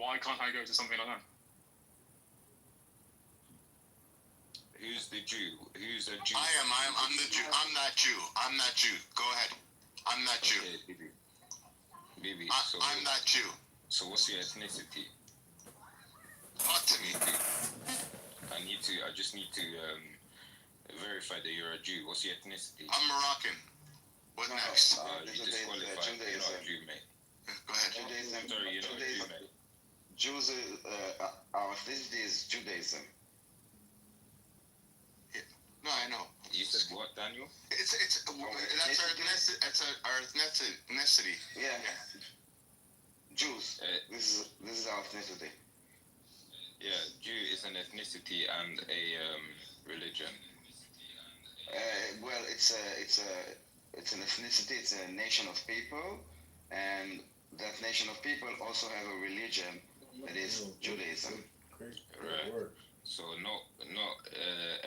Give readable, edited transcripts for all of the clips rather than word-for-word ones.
Why can't I go to something like that? Who's the Jew? Who's a Jew? I'm the Jew. I'm not Jew. I'm not Jew. Go ahead. I'm not Jew. Okay, Bibi. So I'm not Jew. So what's your ethnicity? Talk to me. I just need to verify that you're a Jew. What's your ethnicity? I'm Moroccan. What next? You disqualified. You're not a Jew, mate. Go ahead. Judaism. Sorry, you're not a Jew, mate. Jews, our ethnicity is Judaism. No, I know. You said what, Daniel? That's our ethnicity. Yeah. Jews. This is our ethnicity. Yeah, Jew is an ethnicity and a religion. Well, it's an ethnicity. It's a nation of people, and that nation of people also have a religion that is Judaism. Right. So not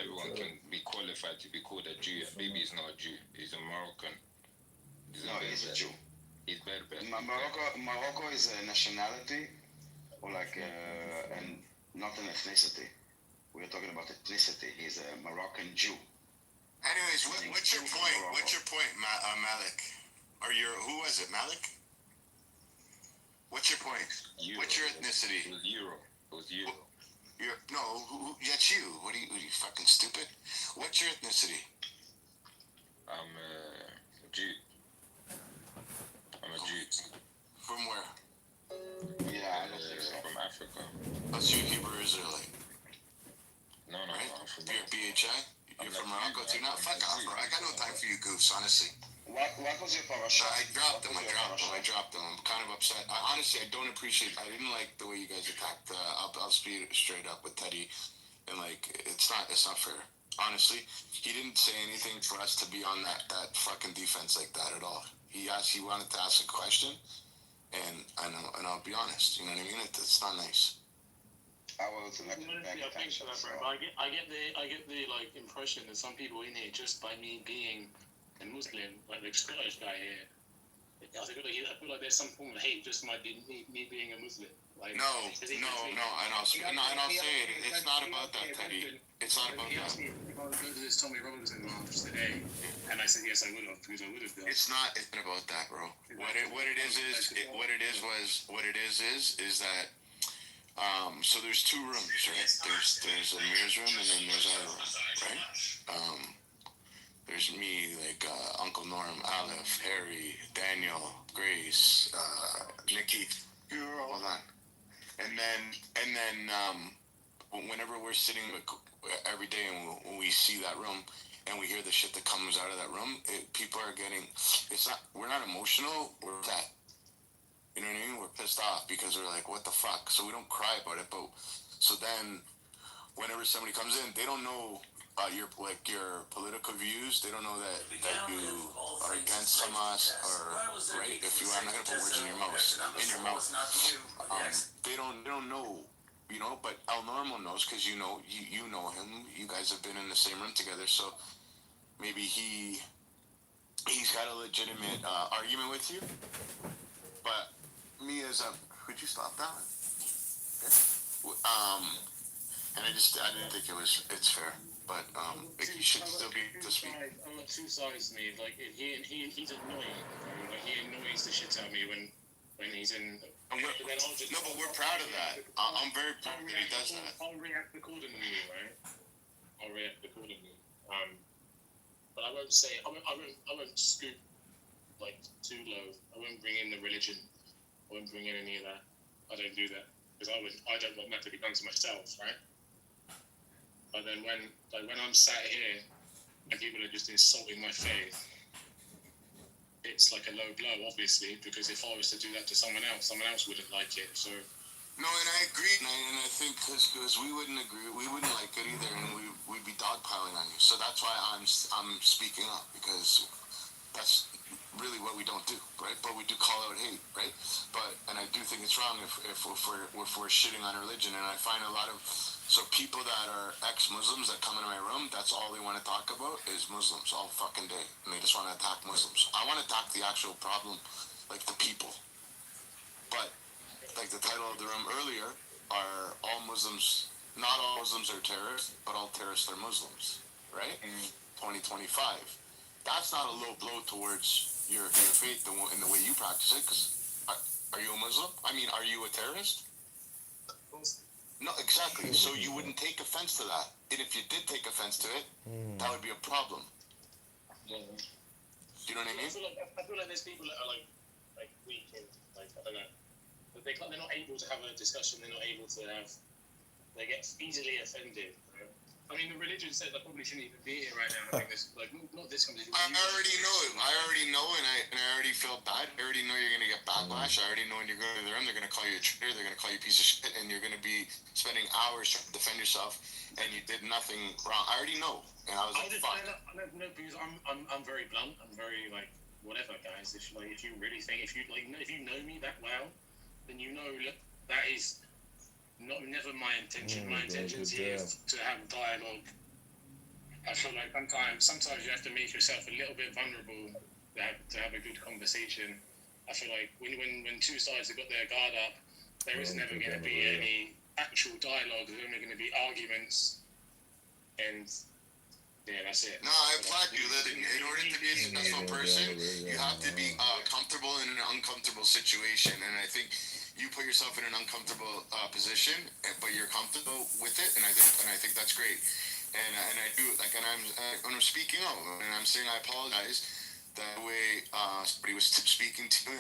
everyone can be qualified to be called a Jew. Baby is not a Jew. He's a Moroccan. He's a Jew. He's Berber. Morocco is a nationality, or and not an ethnicity. We're talking about ethnicity. He's a Moroccan Jew. Anyways, what's your point? What's your point, Malik? Who was it, Malik? What's your point? Euro. What's your ethnicity? It was Euro. That's you. What are you fucking stupid? What's your ethnicity? I'm a Jew. I'm a Jew. From where? Yeah, I don't think so. From Africa. That's you, Hebrew Israelite. No, right? I'm from You're BHI? You're from Morocco too? No, fuck off, bro. I got no time for you goofs, honestly. What was your parasha? I dropped them. I'm kind of upset. Honestly, I don't appreciate. I didn't like the way you guys attacked. I'll speak straight up with Teddy, and it's not fair. Honestly, he didn't say anything for us to be on that fucking defense like that at all. He wanted to ask a question, and I'll be honest. You know what I mean? It's not nice. I will select back attention. I get the impression that some people in here, just by me being a Muslim, like the Scottish guy here, I feel like there's some form of hate just by me being a Muslim. No, and I'll say it. It's not about that, Teddy. It's not about that. He asked me if I would go to this Tommy Robinson lounge today, and I said yes, I would have, because I would have done. It's not about that, bro. What it is that. So there's two rooms, right? There's Amir's room and then there's our room, right? There's me, Uncle Norm, Aleph, Harry, Daniel, Grace, Nikki. Hold on. And then whenever we're sitting every day and when we see that room and we hear the shit that comes out of that room, people are getting. We're not emotional. We're that. You know what I mean? We're pissed off because we're like, what the fuck? So we don't cry about it, but so then whenever somebody comes in, they don't know your political views. They don't know that you are against Hamas or right. I'm not gonna put words in your mouth. They don't know, But El Normo knows because you know him. You guys have been in the same room together, so maybe he's got a legitimate argument with you, but. Me as could you stop that? And I didn't think it's fair, but he should still be to speak. I got two sides to me. He's annoying. He annoys the shit out of me when he's in. But we're proud of that. I'm very proud that he does that. I'll react accordingly, right? But I won't say. I won't scoop too low. I won't bring in the religion. I won't bring in any of that. I don't do that because I don't want that to be done to myself, right? But then when I'm sat here and people are just insulting my faith, it's like a low blow, obviously, because if I was to do that to someone else wouldn't like it. So. No, and I agree, and I think because we wouldn't agree, we wouldn't like it either, and we'd be dogpiling on you. So that's why I'm speaking up because that's. Really what we don't do, right? But we do call out hate, right? And I do think it's wrong if we're shitting on religion. And I find a lot of people that are ex-Muslims that come into my room, that's all they want to talk about is Muslims all fucking day, and they just want to attack Muslims. I want to attack the actual problem, like the people. But like the title of the room earlier, are all Muslims, not all Muslims are terrorists, but all terrorists are Muslims, right? 2025. That's not a low blow towards your faith in the way you practice it, because are you a Muslim? I mean, are you a terrorist? No, exactly. So you wouldn't take offense to that. And if you did take offense to it, that would be a problem. Yeah. Do you know what I mean? I feel like there's people that are like weak and like I don't know. But they're not able to have a discussion. They're not able to have. They get easily offended. You know? I mean, the religion says I probably shouldn't even be here right now. I think this like not this conversation. I already know it. I already know, and I already feel bad. I already know you're gonna get backlash. I already know when you go to the room, they're gonna call you a traitor. They're gonna call you a piece of shit, and you're gonna be spending hours trying to defend yourself, and you did nothing wrong. I already know, and I was like, fuck. No, because I'm very blunt. I'm very like whatever, guys. If you really think if you know me that well, then you know that is never my intention. My intention is to have dialogue. I feel like sometimes you have to make yourself a little bit vulnerable to have a good conversation. I feel like when two sides have got their guard up, there is never going to be any actual dialogue. There's only going to be arguments, and yeah, that's it. No, I applaud you. In order to be a successful person, you have to be comfortable in an uncomfortable situation, and I think you put yourself in an uncomfortable position, but you're comfortable with it, and I think that's great. And I do like, and I'm speaking out, and I'm saying I apologize that way somebody was speaking to me,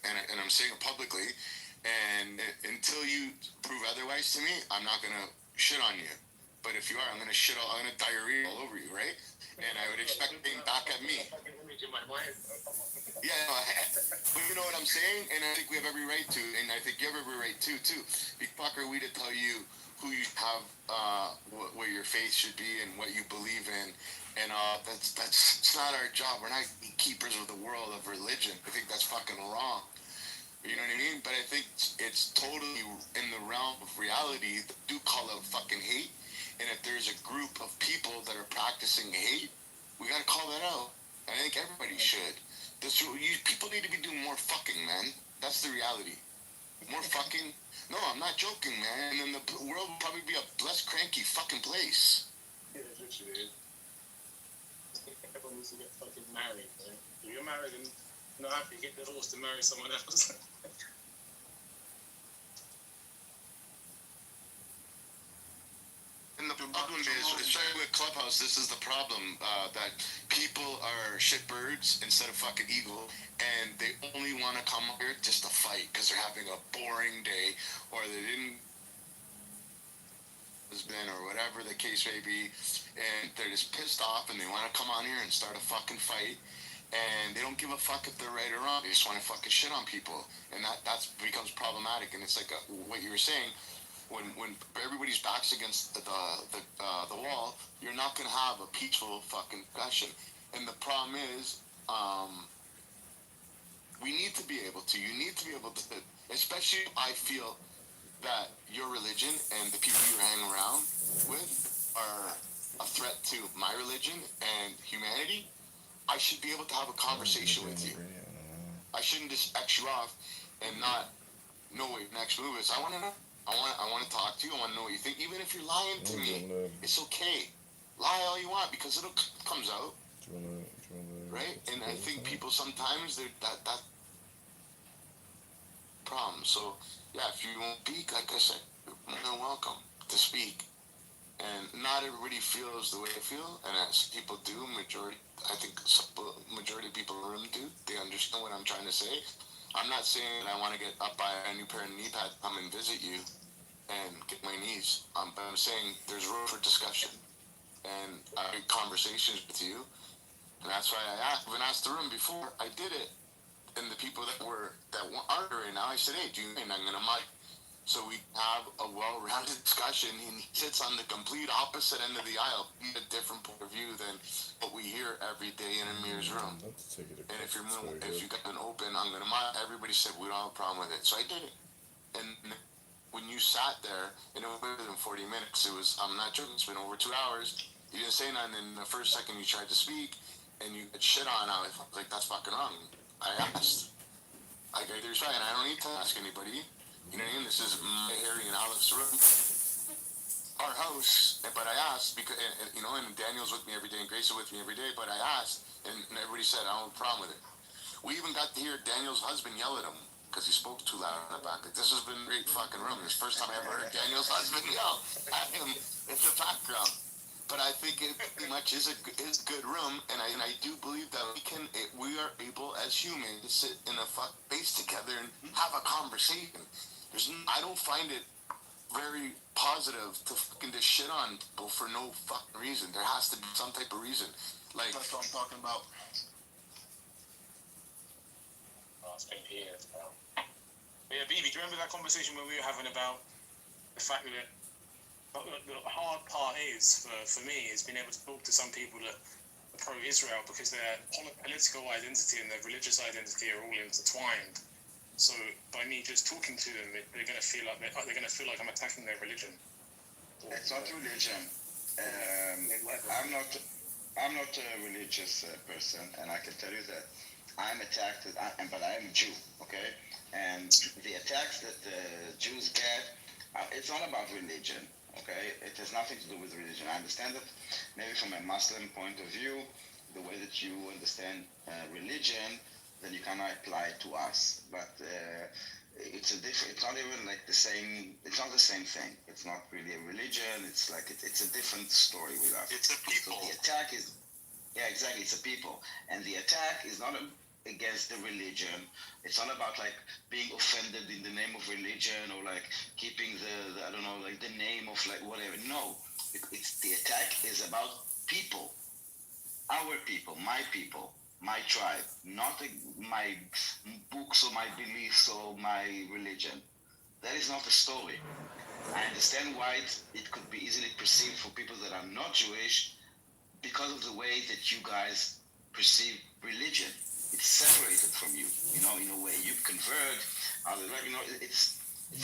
and I'm saying it publicly. And until you prove otherwise to me, I'm not gonna shit on you. But if you are, I'm gonna diarrhea all over you, right? And I would expect being back at me. Yeah, but you know what I'm saying, and I think we have every right to, and I think you have every right to too. Fuck are we to tell you who you have, what your faith should be, and what you believe in, and that's it's not our job. We're not keepers of the world of religion. I think that's fucking wrong. You know what I mean? But I think it's totally in the realm of reality. Do call out fucking hate, and if there's a group of people that are practicing hate, we gotta call that out. And I think everybody should. People need to be doing more fucking, man. That's the reality. More fucking. No, I'm not joking, man. And then the world will probably be a less cranky fucking place. Yeah, literally. Everyone needs to get fucking married, right? If you're married and not happy, get divorced and marry someone else. And the problem is, especially with Clubhouse, this is the problem, that people are shitbirds instead of fucking eagle, and they only want to come here just to fight because they're having a boring day, or they didn't husband, or whatever the case may be, and they're just pissed off, and they want to come on here and start a fucking fight, and they don't give a fuck if they're right or wrong. They just want to fucking shit on people, and that becomes problematic. And it's like what you were saying. When everybody's backs against the wall, you're not gonna have a peaceful fucking discussion. And the problem is, we need to be able to. You need to be able to, especially I feel that your religion and the people you hang around with are a threat to my religion and humanity. I should be able to have a conversation with you. I shouldn't just X you off and not know what your next move is. I want to know. I want to talk to you. I want to know what you think. Even if you're lying to me, it's okay. Lie all you want because it comes out. Right? And I think people sometimes, they're that problem. So, yeah, if you won't speak, like I said, you're more than welcome to speak. And not everybody feels the way I feel. And as people do, majority of people in the room do. They understand what I'm trying to say. I'm not saying that I want to get up by a new pair of knee pads, come and visit you and get my knees. But I'm saying there's room for discussion. And I had conversations with you. And that's why I've asked the room before. I did it. And the people that aren't right now, I said, hey, do you think I'm going to mic? So we have a well-rounded discussion, and he sits on the complete opposite end of the aisle. He has a different point of view than what we hear every day in Amir's room. And if you got an open, I'm going to mic. Everybody said we don't have a problem with it. So I did it. And when you sat there, and it was more than 40 minutes, I'm not joking, it's been over 2 hours. You didn't say nothing. In the first second you tried to speak, and you get shit on. I was like, that's fucking wrong. I asked. I got their side, and I don't need to ask anybody. You know what I mean? This is my Harry and Olive's room, our house. But I asked because you know, and Daniel's with me every day, and Grace is with me every day. But I asked, and everybody said I don't have a problem with it. We even got to hear Daniel's husband yell at him because he spoke too loud in the back. Like, this has been a great fucking room. It's the first time I ever heard Daniel's husband yell at him in the background. But I think it pretty much is a good room, and I do believe that we are able as humans to sit in a space together and have a conversation. I don't find it very positive to fucking just shit on people for no fucking reason. There has to be some type of reason. Like, that's what I'm talking about. Yeah, BB, do you remember that conversation where we were having about the fact that the hard part is, for me, is being able to talk to some people that are pro-Israel because their political identity and their religious identity are all intertwined. So by me just talking to them, they're going to feel like I'm attacking their religion. It's not religion. I'm not a religious person, and I can tell you that I'm attacked, but I'm a Jew, okay? And the attacks that the Jews get, it's not about religion, okay? It has nothing to do with religion. I understand that maybe from a Muslim point of view, the way that you understand religion, then you cannot apply it to us. But it's not even like the same. It's not the same thing. It's not really a religion. It's like it's a different story with us. It's a people. So the attack is, yeah, exactly. It's a people, and the attack is not against the religion. It's not about like being offended in the name of religion or like keeping the I don't know, like the name of like whatever. No, it's the attack is about people, our people, my tribe, not my books or my beliefs or my religion. That is not the story. I understand why it could be easily perceived for people that are not Jewish because of the way that you guys perceive religion. It's separated from you, in a way. You convert, it's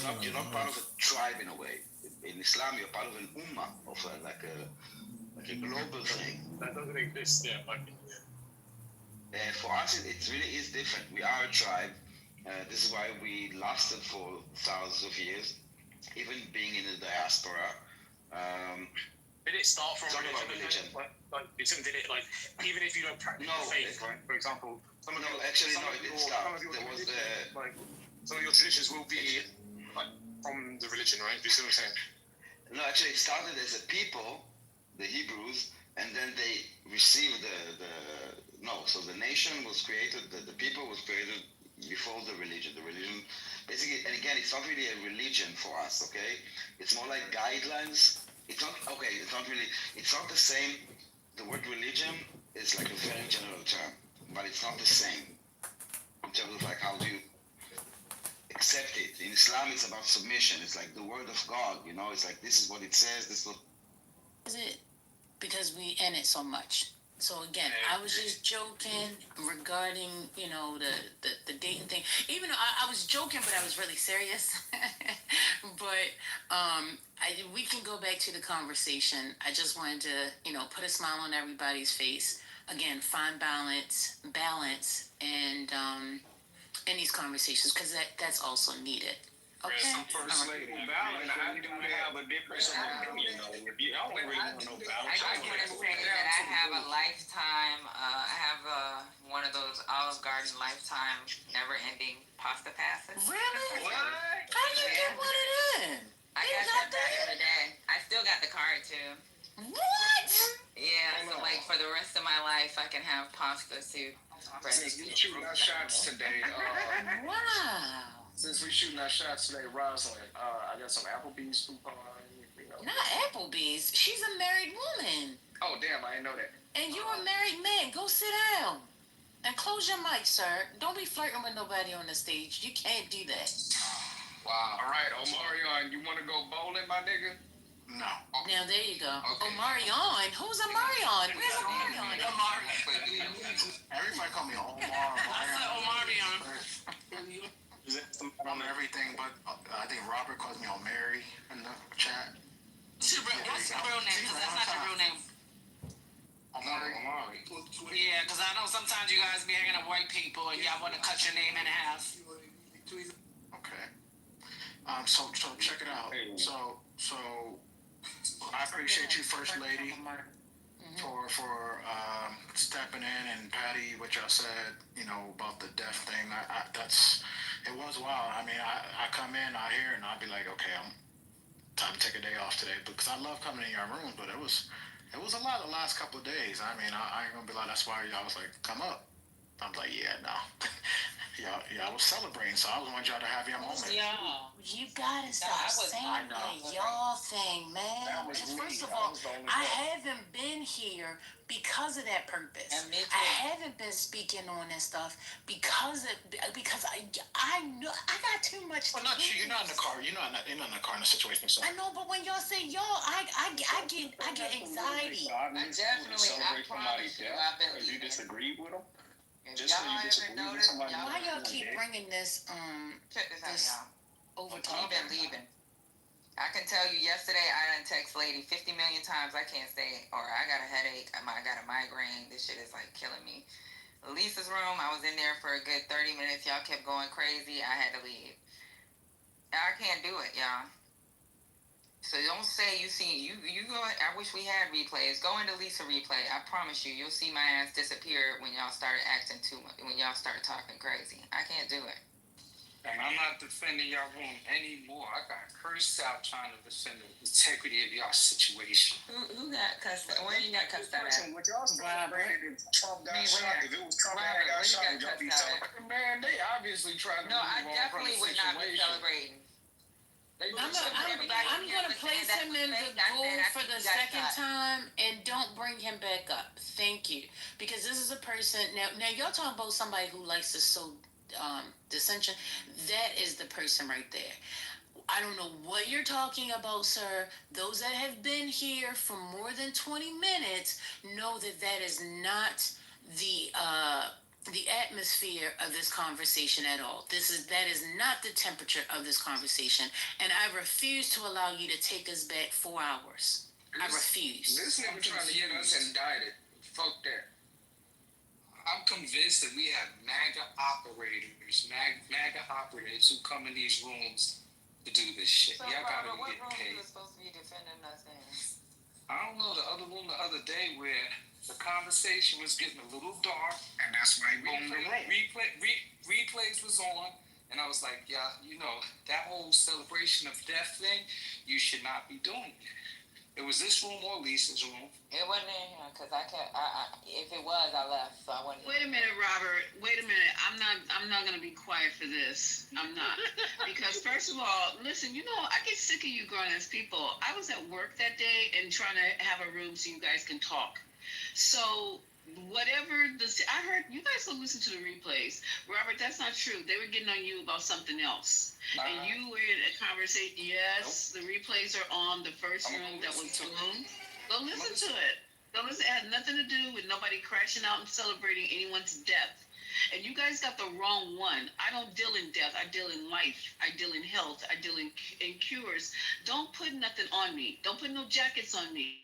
not, you're not part of a tribe in a way. In Islam, you're part of an ummah, of like a global thing. That doesn't exist, yeah. For us, it really is different. We are a tribe. This is why we lasted for thousands of years, even being in the diaspora. Did it start from religion? Did it like even if you don't practice faith, right? For example, some of your traditions will be like from the religion, right? Do you see what I'm saying? No, actually, it started as a people, the Hebrews, and then they received so the nation was created, the people was created before the religion. The religion, basically, and again, it's not really a religion for us, okay? It's more like guidelines. It's not the same. The word religion is like a very general term, but it's not the same in terms of like how do you accept it. In Islam, it's about submission. It's like the word of God, it's like this is what it says, this is what... Is it because we in it so much? So again, I was just joking regarding, the dating thing. Even though I was joking, but I was really serious. But we can go back to the conversation. I just wanted to, put a smile on everybody's face. Again, find balance, and in these conversations, because that's also needed. Okay. First lady, balance. I do have a difference of opinion, though. If you only really want no balance, I just want to say that I have a lifetime. I have one of those Olive Garden lifetime, never-ending pasta passes. Really? What? How did you get one of them? I got that back in the day. I still got the card too. What? Yeah. So like for the rest of my life, I can have pasta soup. Since we shooting our shots today, Wow. Since we shooting our shots today, Rosalind, I got some Applebee's coupon. Not Applebee's. She's a married woman. Oh damn, I didn't know that. And you're a married man. Go sit down. And close your mic, sir. Don't be flirting with nobody on the stage. You can't do that. Wow. All right, Omarion, you want to go bowling, my nigga? No. Now, there you go. Okay. Omarion? Who's Omarion? Where's Omarion? Everybody call me Omar. Omarion. On everything, but I think Robert calls me Omari in the chat. What's your real name? Because that's not your real name. Omari. Yeah, because I know sometimes you guys be hanging up white people and y'all want to cut your name in half. Okay. So check it out. So I appreciate you, First Lady, for stepping in, and Patty, what y'all said, about the deaf thing. It was wild. I mean, I come in, I hear, and I'll be like, okay, I'm time to take a day off today, because I love coming in your room, but it was a lot the last couple of days. I mean, I ain't gonna be like, that's why y'all was like, come up. I was like, yeah, no. y'all was celebrating, so I want y'all to have your moment. Y'all, you gotta stop saying the y'all thing, man. That was me. First of all, I haven't been here because of that purpose. I haven't been speaking on this stuff because I know I got too much. Well, not you. You're not in the car. You're not in the car in a situation. So. I know, but when y'all say y'all, I get anxiety. I definitely, I promise you, I've been Because you disagreed with them? If Just so you y'all ever disagree with notice, somebody. Why y'all keep bringing this check this out, y'all. overtime? I've been leaving. I can tell you yesterday I done text lady 50 million times I can't stay, or I got a headache, I got a migraine, this shit is like killing me. Lisa's room, I was in there for a good 30 minutes, y'all kept going crazy, I had to leave. I can't do it, y'all. So don't say you go. I wish we had replays. Go into Lisa replay. I promise you, you'll see my ass disappear when y'all started acting too much. When y'all start talking crazy, I can't do it. And I'm not defending y'all room anymore. I got cursed out trying to defend the integrity of y'all situation. Who got cussed out? Where you got cussed out at? What y'all celebrated if Trump got shot? If it was Trump that got shot, would y'all be celebrating? Man, they obviously tried to No, I definitely would not be celebrating. I'm gonna place him in the goal for the second time, and don't bring him back up. Thank you, because this is a person. Now y'all talking about somebody who likes to sow dissension. That is the person right there. I don't know what you're talking about, sir. Those that have been here for more than 20 minutes know that is not the atmosphere of this conversation at all. That is not the temperature of this conversation, and I refuse to allow you to take us back 4 hours. I refuse. This nigga trying to get us indicted. Fuck that. I'm convinced that we have MAGA operators who come in these rooms to do this shit. So, y'all gotta what get room paid. you were supposed to be defending us in? I don't know, the other room the other day where the conversation was getting a little dark, And that's why we in the room. replays was on, and I was like, yeah, that whole celebration of death thing, you should not be doing it. It was this room or Lisa's room. It wasn't in here because I can't. If it was, I left, so I wasn't. Wait a minute, Robert. Wait a minute. I'm not gonna be quiet for this. I'm not, because first of all, listen. I get sick of you grown ass people. I was at work that day and trying to have a room so you guys can talk. So whatever I heard, you guys don't listen to the replays. Robert, that's not true. They were getting on you about something else. And you were in a conversation. Yes, nope. The replays are on the first room that was boomed. Go listen to it. Go listen. It had nothing to do with nobody crashing out and celebrating anyone's death. And you guys got the wrong one. I don't deal in death. I deal in life. I deal in health. I deal in cures. Don't put nothing on me. Don't put no jackets on me.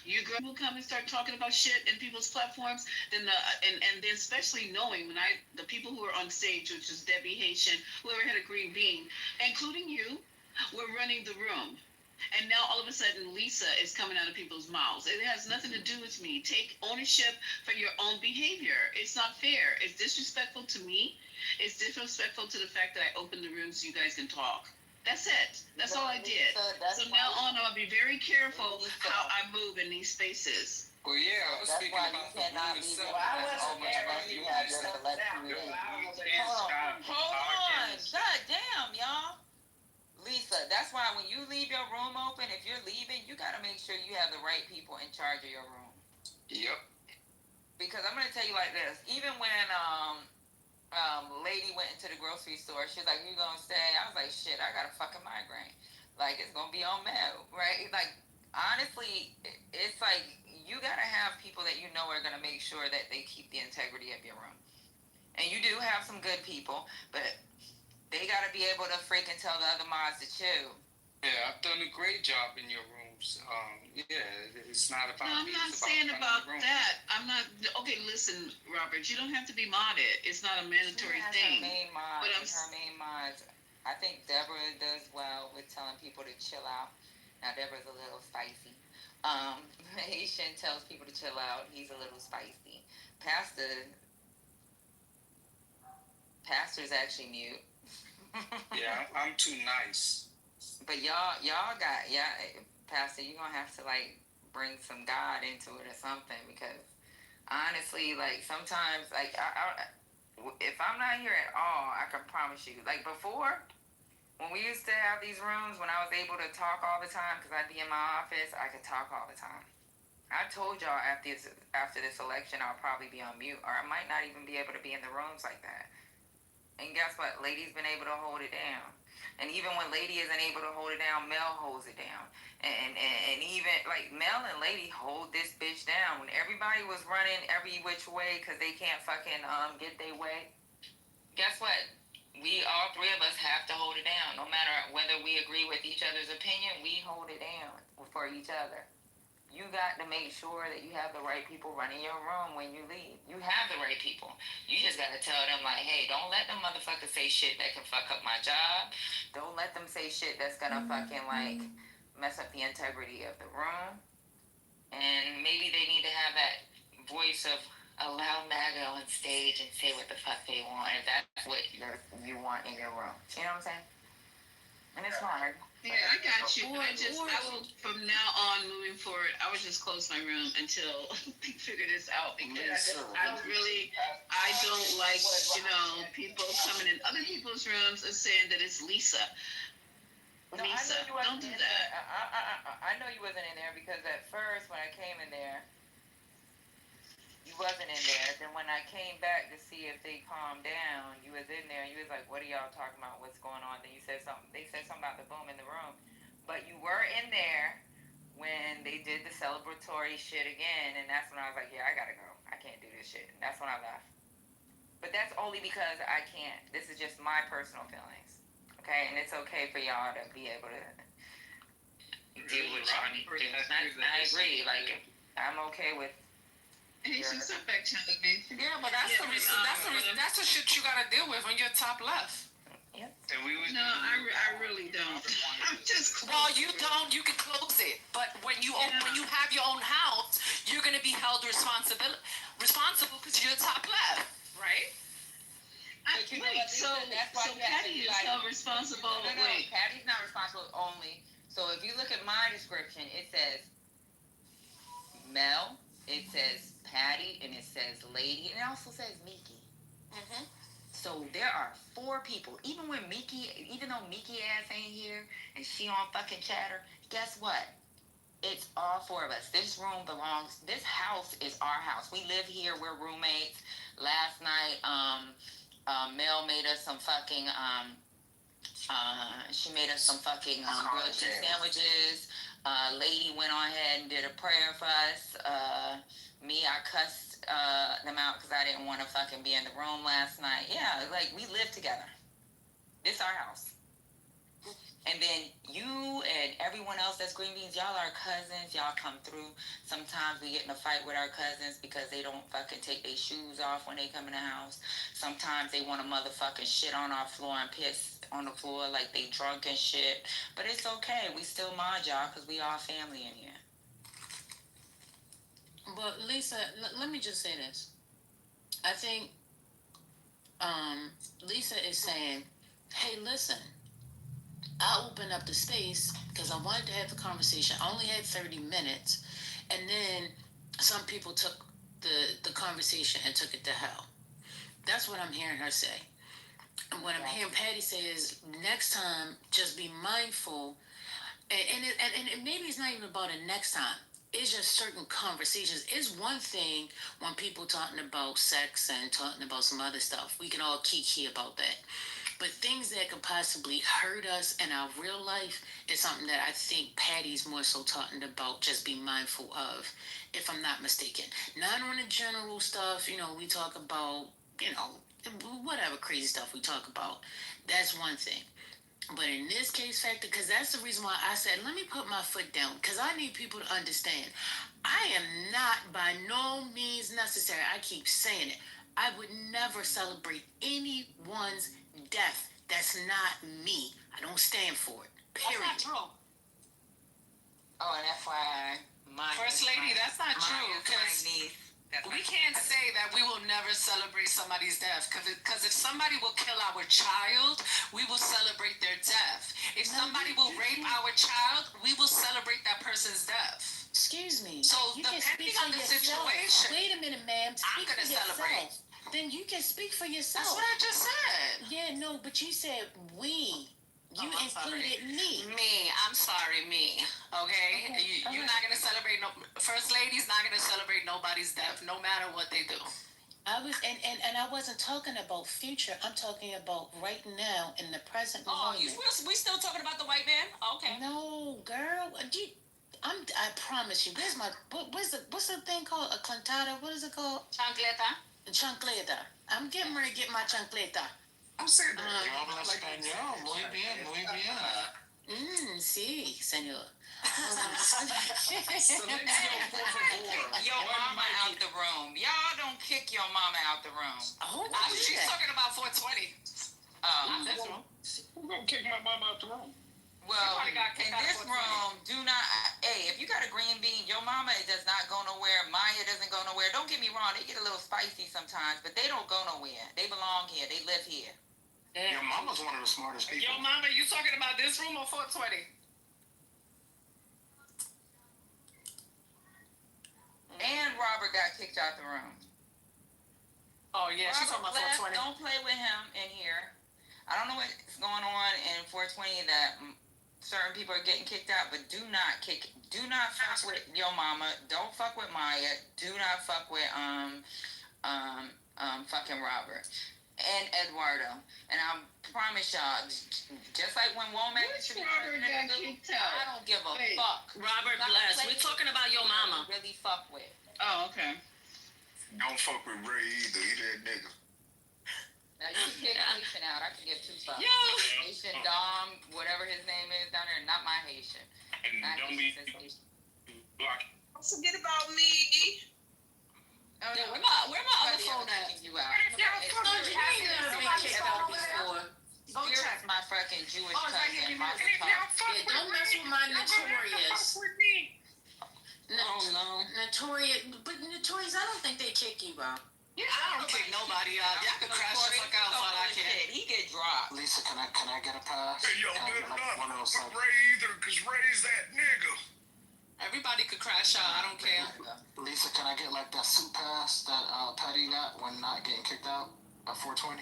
You girls will come and start talking about shit in people's platforms, then and then especially knowing when the people who are on stage, which is Debbie Haitian, whoever had a green bean, including you, were running the room. And now all of a sudden Lisa is coming out of people's mouths. It has nothing to do with me. Take ownership for your own behavior. It's not fair. It's disrespectful to me. It's disrespectful to the fact that I opened the room so you guys can talk. That's it. That's all I did. So now on, I'll be very careful how I move in these spaces. Well, yeah, I was speaking about the room itself. Hold on. God damn, y'all. Lisa, that's why when you leave your room open, if you're leaving, you got to make sure you have the right people in charge of your room. Yep. Because I'm going to tell you like this. Even when lady went into the grocery store, she's like, you gonna stay? I was like, shit, I got a fucking migraine. Like, it's gonna be on mail, right? Like, honestly, it's like you gotta have people that you know are gonna make sure that they keep the integrity of your room. And you do have some good people, but they gotta be able to freaking tell the other mods to chill. Yeah, I've done a great job in your rooms. It's not about. No, I'm not saying about that. I'm not. Okay, listen, Robert. You don't have to be modded. It's not a mandatory thing. Her main mods. I think Deborah does well with telling people to chill out. Now Deborah's a little spicy. Haitian tells people to chill out. He's a little spicy. Pastor's actually mute. Yeah, I'm too nice. But Pastor, you're gonna have to like bring some God into it or something, because honestly, like sometimes, like if I'm not here at all, I can promise you, like before, when we used to have these rooms, when I was able to talk all the time, because I'd be in my office, I could talk all the time. I told y'all after this election, I'll probably be on mute, or I might not even be able to be in the rooms like that. And guess what? Lady's been able to hold it down. And even when Lady isn't able to hold it down, Mel holds it down. And even like Mel and Lady hold this bitch down. When everybody was running every which way because they can't fucking get their way, guess what? We all three of us have to hold it down. No matter whether we agree with each other's opinion, we hold it down for each other. You got to make sure that you have the right people running your room when you leave. You have the right people. You just got to tell them, like, hey, don't let them motherfuckers say shit that can fuck up my job. Don't let them say shit that's going to fucking, like, mess up the integrity of the room. And maybe they need to have that voice of allow MAGA on stage and say what the fuck they want, if that's what you want in your room. You know what I'm saying? And it's hard. Yeah, I got you. I will, from now on, moving forward, I would just close my room until we figure this out, because I don't like, people coming in other people's rooms and saying that it's Lisa. No, Lisa, don't do that. I know you wasn't in there, because at first when I came in there, you wasn't in there. Then when I came back to see if they calmed down, you was in there and you was like, what are y'all talking about? What's going on? Then you said something. They said something about the boom in the room. But you were in there when they did the celebratory shit again, and that's when I was like, yeah, I gotta go. I can't do this shit. And that's when I left. But that's only because I can't. This is just my personal feelings. Okay? And it's okay for y'all to be able to deal with Shawnee. I agree. Like, I'm okay with. Hey, she's so back channeling me. Yeah, but that's the shit you gotta deal with when you're top left. Yeah. No, I really don't. I'm just. Well, you don't. You can close it, but when you have your own house, you're gonna be held responsible because you're top left, right? So Patty is held responsible. No, Patty's not responsible only. So if you look at my description, it says Mel, it says Patty, and it says Lady, and it also says Miki. Mm-hmm. So there are 4 people. Even though Miki ass ain't here and she on fucking chatter, guess what? It's all 4 of us. This house is our house. We live here. We're roommates. Last night, Mel made us some fucking grilled cheese sandwiches. Lady went on ahead and did a prayer for us. I cussed them out because I didn't want to fucking be in the room last night. Yeah, like, we live together. This our house. And then you and everyone else that's green beans, y'all are cousins. Y'all come through. Sometimes we get in a fight with our cousins because they don't fucking take their shoes off when they come in the house. Sometimes they want to motherfucking shit on our floor and piss on the floor like they drunk and shit. But it's okay. We still mind y'all because we all family in here. But Lisa, let me just say this. I think Lisa is saying, hey, listen, I opened up the space because I wanted to have the conversation. I only had 30 minutes. And then some people took the conversation and took it to hell. That's what I'm hearing her say. And what I'm hearing Patty say is, next time, just be mindful. And maybe it's not even about a next time. It's just certain conversations. It's one thing when people talking about sex and talking about some other stuff. We can all kiki about that. But things that could possibly hurt us in our real life is something that I think Patty's more so talking about, just be mindful of, if I'm not mistaken. Not on the general stuff, we talk about, whatever crazy stuff we talk about. That's one thing. But in this case factor, because that's the reason why I said, let me put my foot down, because I need people to understand. I am not by no means necessary. I keep saying it. I would never celebrate anyone's death That's not me. I don't stand for it. Period. That's not true. Oh, and FYI, First lady, that's not true. Because we can't say that we will never celebrate somebody's death. Because if somebody will kill our child, we will celebrate their death. If somebody will rape our child, we will celebrate that person's death. Excuse me. So you can depending speak on for the yourself. situation, Wait a minute, ma'am. I'm Speak gonna for celebrate. yourself. Then you can speak for yourself. That's what I just said. Yeah, no, but you said we. You included me. Me. I'm sorry, me. Okay? You're not gonna celebrate First lady's not gonna celebrate nobody's death, no matter what they do. I was and I wasn't talking about future. I'm talking about right now in the present moment. We still talking about the white man? Okay. No, girl. I promise you. What's the thing called? A cantata? What is it called? Chancleta. Chancleta. I'm getting ready to get my chancleta. I'm saying that. Yo habla español. Muy bien, muy bien. Sí, señor. Your mama out the room. Y'all don't kick your mama out the room. Oh, She's talking about 420. Not this room. Who's gonna kick my mama out the room? Well, Somebody got kicked in out this of room, do not. Hey, if you got a green bean, your mama does not go nowhere. Maya doesn't go nowhere. Don't get me wrong; they get a little spicy sometimes, but they don't go nowhere. They belong here. They live here. Your mama's one of the smartest people. Yo, mama, you talking about this room or 420? And Robert got kicked out the room. Oh yeah, she's talking about 420. Don't play with him in here. I don't know what's going on in 420 that certain people are getting kicked out, but do not fuck with your mama. Don't fuck with Maya. Do not fuck with fucking Robert and Eduardo. And I promise y'all, just like when Womack Robert got kicked out? I don't give a fuck. Robert Bless. We're talking about your mama. Really fuck with. Oh, okay. Don't fuck with Ray either. He that nigga. Now you can kick Haitian out. I can give two fucks. Yo. Haitian Dom, whatever his name is down there, not my Haitian. And Not don't be Haitian. block. Don't forget about me. Oh, Yeah, no, where my other phone at? kicking you out. You ain't never been kicked out before. Go Here's check. my fucking Jewish Oh, it's right here. cousin. Give me Mazel the- tov. Yeah, don't mess with my Notorious. Oh no. Notorious, but Notorious, I don't think they kick you out. Yeah, I don't kick nobody out. Y'all can crash the fuck out while I can. He get dropped. Lisa, can I get a pass? Hey, yo, Can I good get like enough. one of those Fuck Ray either, cause Ray's that nigga. Everybody could crash out. I don't care. Lisa, can I get like that suit pass that Patty got when not getting kicked out at 420?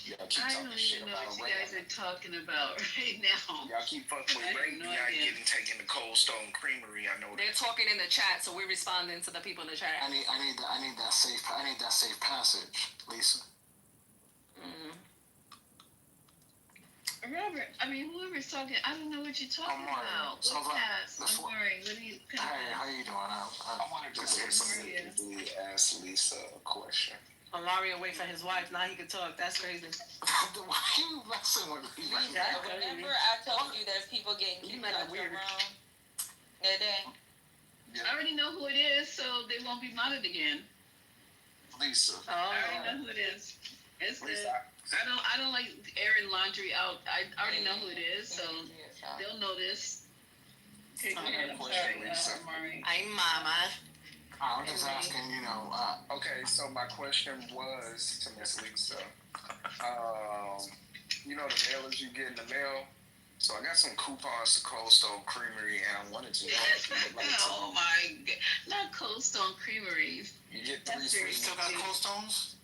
Y'all keep I talking don't shit even know about what you Ray. guys are talking about right now. Y'all keep fucking with I Ray. have no Y'all idea. getting taken to Cold Stone Creamery. I know They're that. talking in the chat, so we're responding to the people in the chat. I need that safe passage, Lisa. Mm-hmm. Robert, I mean, whoever's talking, I don't know what you're talking Mario. about. So What what- pass? I'm before- sorry. What are you? Hey, how you doing? I wanted to say something Yeah. to ask Lisa a question. Mario wait for his wife. Now he can talk. That's crazy. Why are you messing with me right now? Remember I told you there's people getting You kicked made it out your weird. room? That day? I already know who it is, so they won't be modded again. Lisa. Oh. I already know who it is. It's the. Lisa. I don't like airing laundry out. I already know who it is, so they'll know this. Okay, go ahead. I'm sorry, Mari. I'm mama. I'm just asking, Okay, so my question was to Miss Lisa. You know the mailers you get in the mail? So I got some coupons to Cold Stone Creamery, and I wanted to know if you would like to. Oh my god. Not Cold Stone Creameries. You get That's 3 very free. still got cold stones?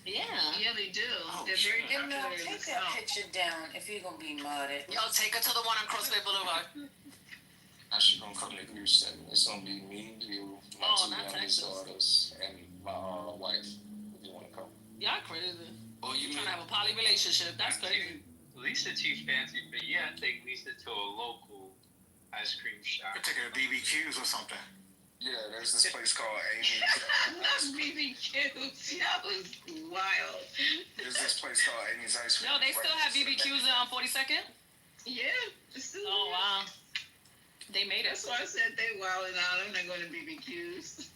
Yeah. Yeah, they do. Oh, They're shit. very And popular. take that picture down if you're gonna be modded. Yo, take her to the one on Crossway Boulevard. Actually gonna come to Houston. It's gonna be me, you, my Oh, two not youngest Texas. daughters, and my wife. If you wanna come. Y'all crazy. Oh, you Trying mean to have a poly relationship. That's crazy. Lisa too fancy, but yeah, I take Lisa to a local ice cream shop. You're taking a BBQs or something. Yeah, there's this place called Amy's. Not BBQs. That was wild. There's this place called Amy's Ice Cream. Yo, they still have right next to the BBQs on 42nd? Yeah. It's still Oh, wow. They made it. That's why I said they wilding out. I'm not going to BBQs.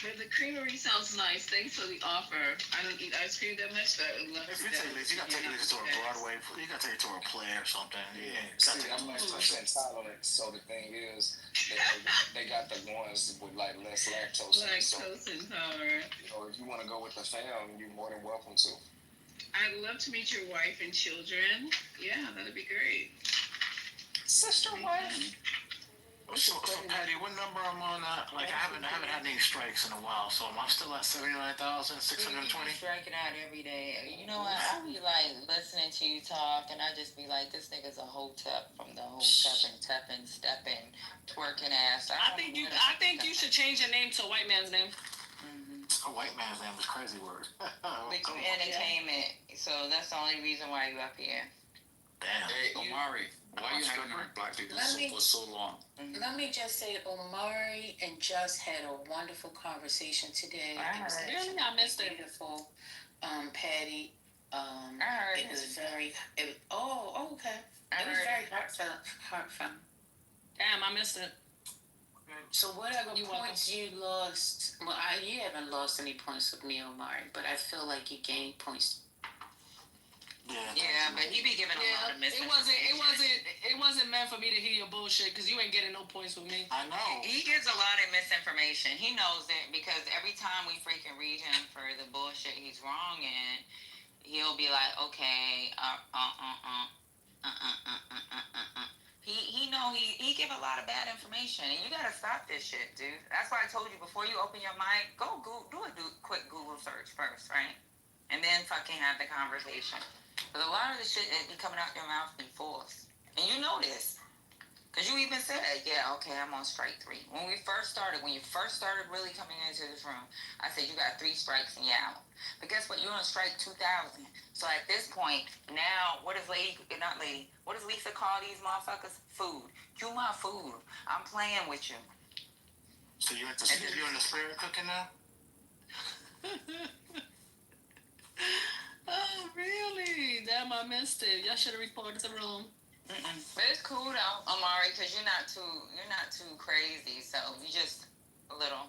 But the creamery sounds nice. Thanks for the offer. I don't eat ice cream that much, but I would love If to. you take Liz, you gotta take Liz to a Broadway. You gotta take it to a play or something. Yeah, See, I'm lactose intolerant, so the thing is, they got the ones with like less lactose. So, Lactose intolerant. you know, if you want to go with the fam, you're more than welcome to. I'd love to meet your wife and children. Yeah, that'd be great. Sister wife. So Patty, what number I'm on? Like I haven't had any strikes in a while, so I'm still at 79,620. Striking out every day. You know what? I be like listening to you talk, and I just be like, this nigga's a hotep from the hotepping, tepping, stepping, twerking ass. I think you should change your name to a white man's name. A white man's name is a crazy word. But you entertainment, so that's the only reason why you up here. Damn. Hey, Omari, why are you hanging with black people for so long? Let me just say, Omari and Just had a wonderful conversation today. Really, I missed it. Beautiful, Patty. I heard it was very. Okay. It was very heartfelt. Damn, I missed it. So whatever points you lost, you haven't lost any points with me, Omari, but I feel like you gained points. Yeah, but he be giving a lot of misinformation. It wasn't meant for me to hear your bullshit because you ain't getting no points with me. I know. He gives a lot of misinformation. He knows it because every time we freaking read him for the bullshit he's wrong in, he'll be like, okay, He know he give a lot of bad information, and you gotta stop this shit, dude. That's why I told you before you open your mic, go do a quick Google search first, right? And then fucking have the conversation. But a lot of the shit that be coming out your mouth be false, and you know this, cause you even said, yeah, okay, I'm on strike 3. When you first started really coming into this room, I said you got 3 strikes and you're out. But guess what? You're on strike 2,000. So at this point, now, what does Lisa call these motherfuckers? Food. You my food. I'm playing with you. So you're in the spirit cooking now? Oh, really? Damn, I missed it. Y'all should have reported the room. But it's cool though, Omari, because you're not too crazy. So you just a little.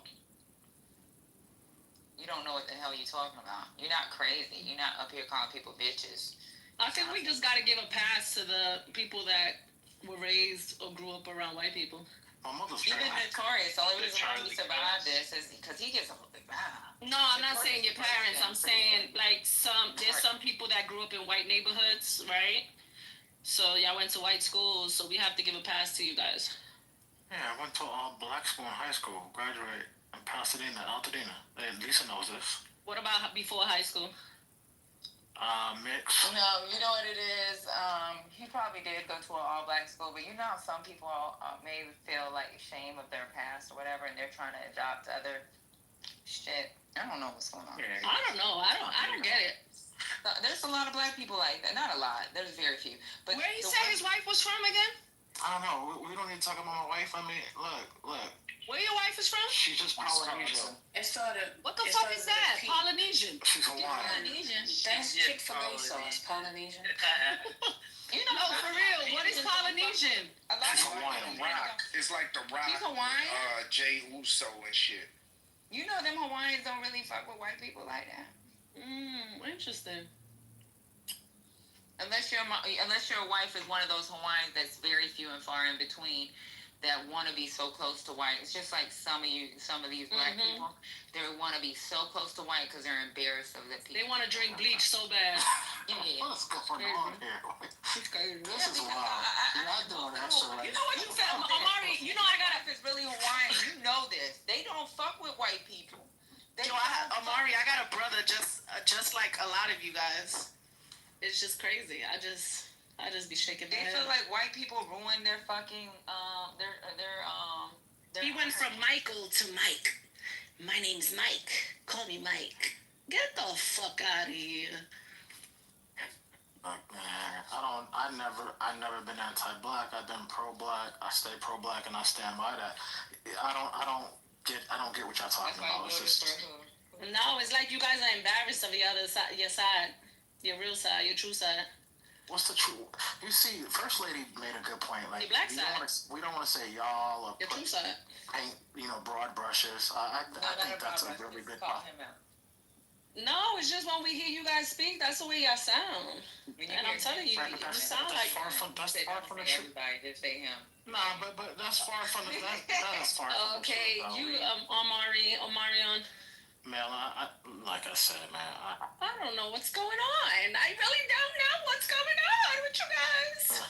You don't know what the hell you're talking about. You're not crazy. You're not up here calling people bitches. I think we just got to give a pass to the people that were raised or grew up around white people. Even Notorious, the only reason why he survived this is because he gets a little bit mad. No, I'm not saying your parents. I'm saying like there's some people that grew up in white neighborhoods, right? So y'all went to white schools, so we have to give a pass to you guys. Yeah, I went to all black school in high school, graduated in Pasadena, Altadena. Lisa knows this. What about before high school? Mix. No, you know what it is? He probably did go to an all-black school, but you know how some people may feel like shame of their past or whatever, and they're trying to adopt other shit. I don't know what's going on. I don't know. I don't get it. There's a lot of black people like that. Not a lot. There's very few. But where he say his wife was from again? I don't know. We don't need to talk about my wife. I mean, look. Where your wife is from? She's just Polynesian. What the fuck is that? Polynesian. She's Hawaiian. Polynesian. That's Chick-fil-A sauce. Polynesian. You know, no, for real. What is Polynesian? She's Hawaiian. Rock. It's like the Rock. He's Hawaiian. Jay Uso and shit. You know them Hawaiians don't really fuck with white people like that. Interesting. Unless your wife is one of those Hawaiians that's very few and far in between, that want to be so close to white. It's just like some of these black people. They want to be so close to white because they're embarrassed of the people. They want to drink bleach so bad. Yeah. What's going on here? This is wild. You're not doing that shit right. You know what you said, Omari? You know I got If it's really Hawaiian, you know this. They don't fuck with white people. Omari, I got a brother just like a lot of you guys. It's just crazy. I just be shaking my head. They feel like white people ruin their fucking He went from Michael to Mike. My name's Mike. Call me Mike. Get the fuck out of here. Like, man, I've never been anti-black. I've been pro-black. I stay pro-black, and I stand by that. I don't get what y'all talking about. It's just. No, it's like you guys are embarrassed of your other side, your side, your real side, your true side. what's the truth? You see, First Lady made a good point. Like, The black side. We don't want to say y'all or The true side. paint, broad brushes. I think that's a really big call problem. him out. No, it's just when we hear you guys speak, that's the way y'all sound. And I'm telling you, you sound like far from the truth. Everybody, just say him. Nah, but that's far from the that is far from okay, the truth. you Omarion. Mel, I like I said, man, I don't know what's going on. I really don't know what's going on with you guys.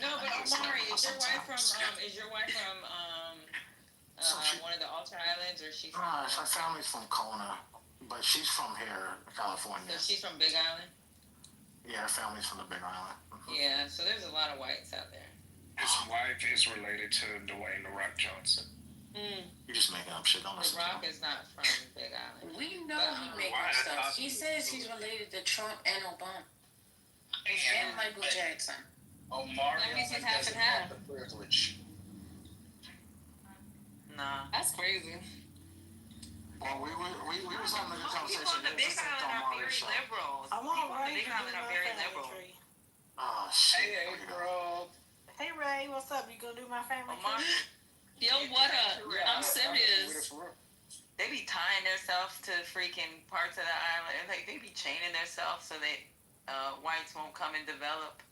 No, but Omari, is your wife from one of the Alter Islands, or she from? Her family's from Kona, but she's from here, California. So she's from Big Island? Yeah, her family's from the Big Island. Yeah, so there's a lot of whites out there. His wife is related to Dwayne "The Rock" Johnson. You're just making up shit. Don't listen. The Rock is not from Big Island. We know he makes stuff. He says he's related to Trump and Obama and Michael Jackson. Omari, that means he's half and half. The privilege. Nah, that's crazy. Well, we was having a good conversation. People on the Big Island are very liberal. People on the Big Island are very liberal. Oh shit. Hey, girl. Hey Ray, what's up? You gonna do my family tree? Yo, what up? I'm serious. They be tying themselves to freaking parts of the island. Like they be chaining themselves so that whites won't come and develop.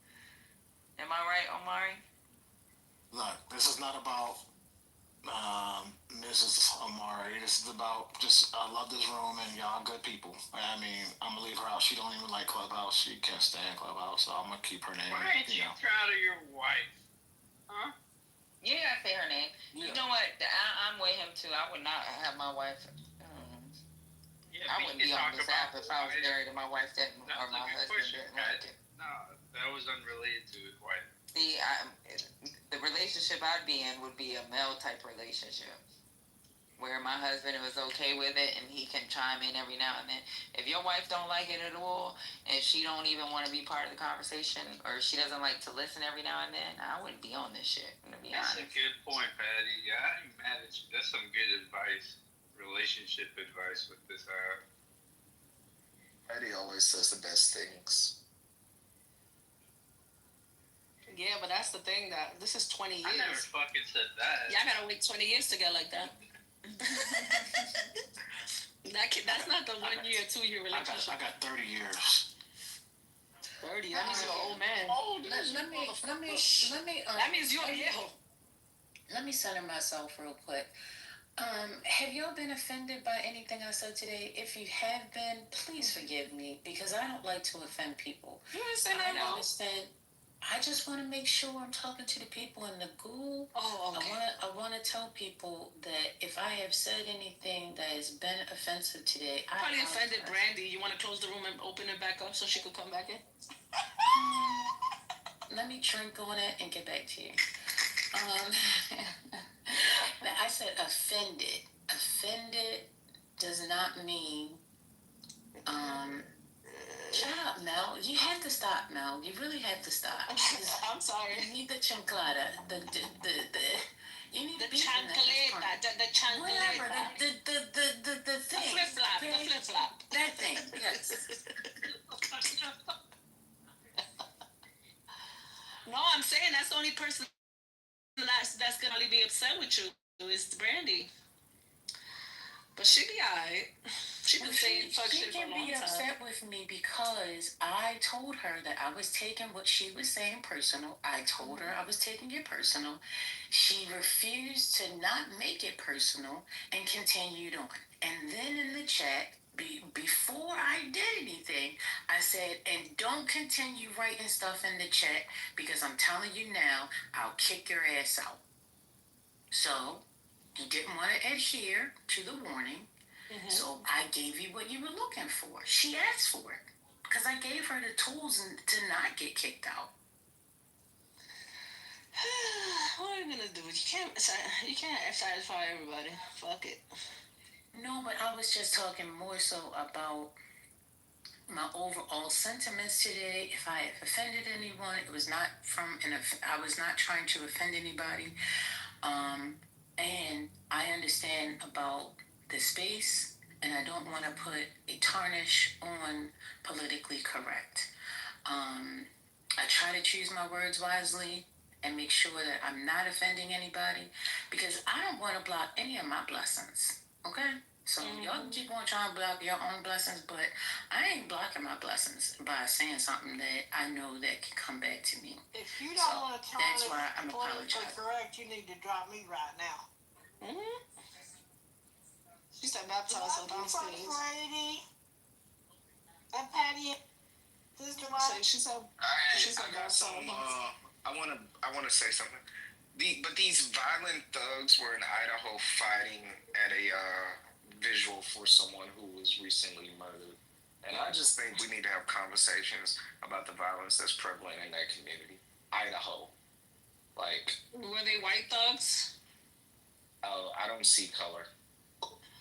Am I right, Omari? Look, this is not about Mrs. Omari. This is about I love this room and y'all good people. I mean, I'm gonna leave her out. She don't even like Clubhouse. She can't stand Clubhouse, so I'm gonna keep her name. Why ain't you proud of your wife? Huh? Yeah, I say her name. Yeah. You know what? I'm with him too. I would not have my wife. I wouldn't be on this app if I was married and my wife didn't, or my husband didn't like it. No, that was unrelated to his wife. See, the relationship I'd be in would be a male type relationship, where my husband was okay with it and he can chime in every now and then. If your wife don't like it at all and she don't even want to be part of the conversation, or she doesn't like to listen every now and then, I wouldn't be on this shit. That's a good point, Patty. Yeah, I ain't mad at you. That's some good advice, relationship advice with this app. Patty always says the best things. Yeah, but that's the thing, that this is 20 years. I never fucking said that. Y'all gotta wait 20 years to get like that. That's not the 1 year, 2 year relationship. I got 30 years. 30. That means you're an old man. Let me. That means you're old. Let me center myself real quick. Have y'all been offended by anything I said today? If you have been, please forgive me, because I don't like to offend people. You didn't say that. I understand. I just want to make sure I'm talking to the people in the Google. Oh, okay. I want to tell people that if I have said anything that has been offensive today, I probably offended Brandy. You want to close the room and open it back up so she could come back in? Let me drink on it and get back to you. I said offended. Offended does not mean shut up, Mel. You have to stop, Mel. You really have to stop. I'm sorry. You need the chancleta. You need the chancleta. The chancleta. Whatever. The thing. The flip-flop. Okay? The flip-flop. That thing. Yes. No, I'm saying that's the only person that's gonna be upset with you is Brandy. But she be alright. She been saying fuck shit for a long time. She can be upset with me because I told her that I was taking what she was saying personal. I told her I was taking it personal. She refused to not make it personal and continued on. And then in the chat, before I did anything, I said, and don't continue writing stuff in the chat because I'm telling you now, I'll kick your ass out. So you didn't want to adhere to the warning. Mm-hmm. So I gave you what you were looking for. She asked for it because I gave her the tools to not get kicked out. What are you gonna do? You can't satisfy everybody. Fuck it. No, but I was just talking more so about my overall sentiments today. If I have offended anyone, it was not I was not trying to offend anybody. And I understand about the space and I don't want to put a tarnish on politically correct. I try to choose my words wisely and make sure that I'm not offending anybody, because I don't want to block any of my blessings. Okay? So y'all keep on trying to block your own blessings, but I ain't blocking my blessings by saying something that I know that can come back to me. If you don't want to turn that's it why I'm politically apologizing. correct, you need to drop me right now. She said baptize her downstairs. First lady. And Patty, sister So wife. she said I got some. I wanna say something. But these violent thugs were in Idaho fighting at a visual for someone who was recently murdered, and I just think we need to have conversations about the violence that's prevalent in that community. Idaho, like, were they white thugs? I don't see color.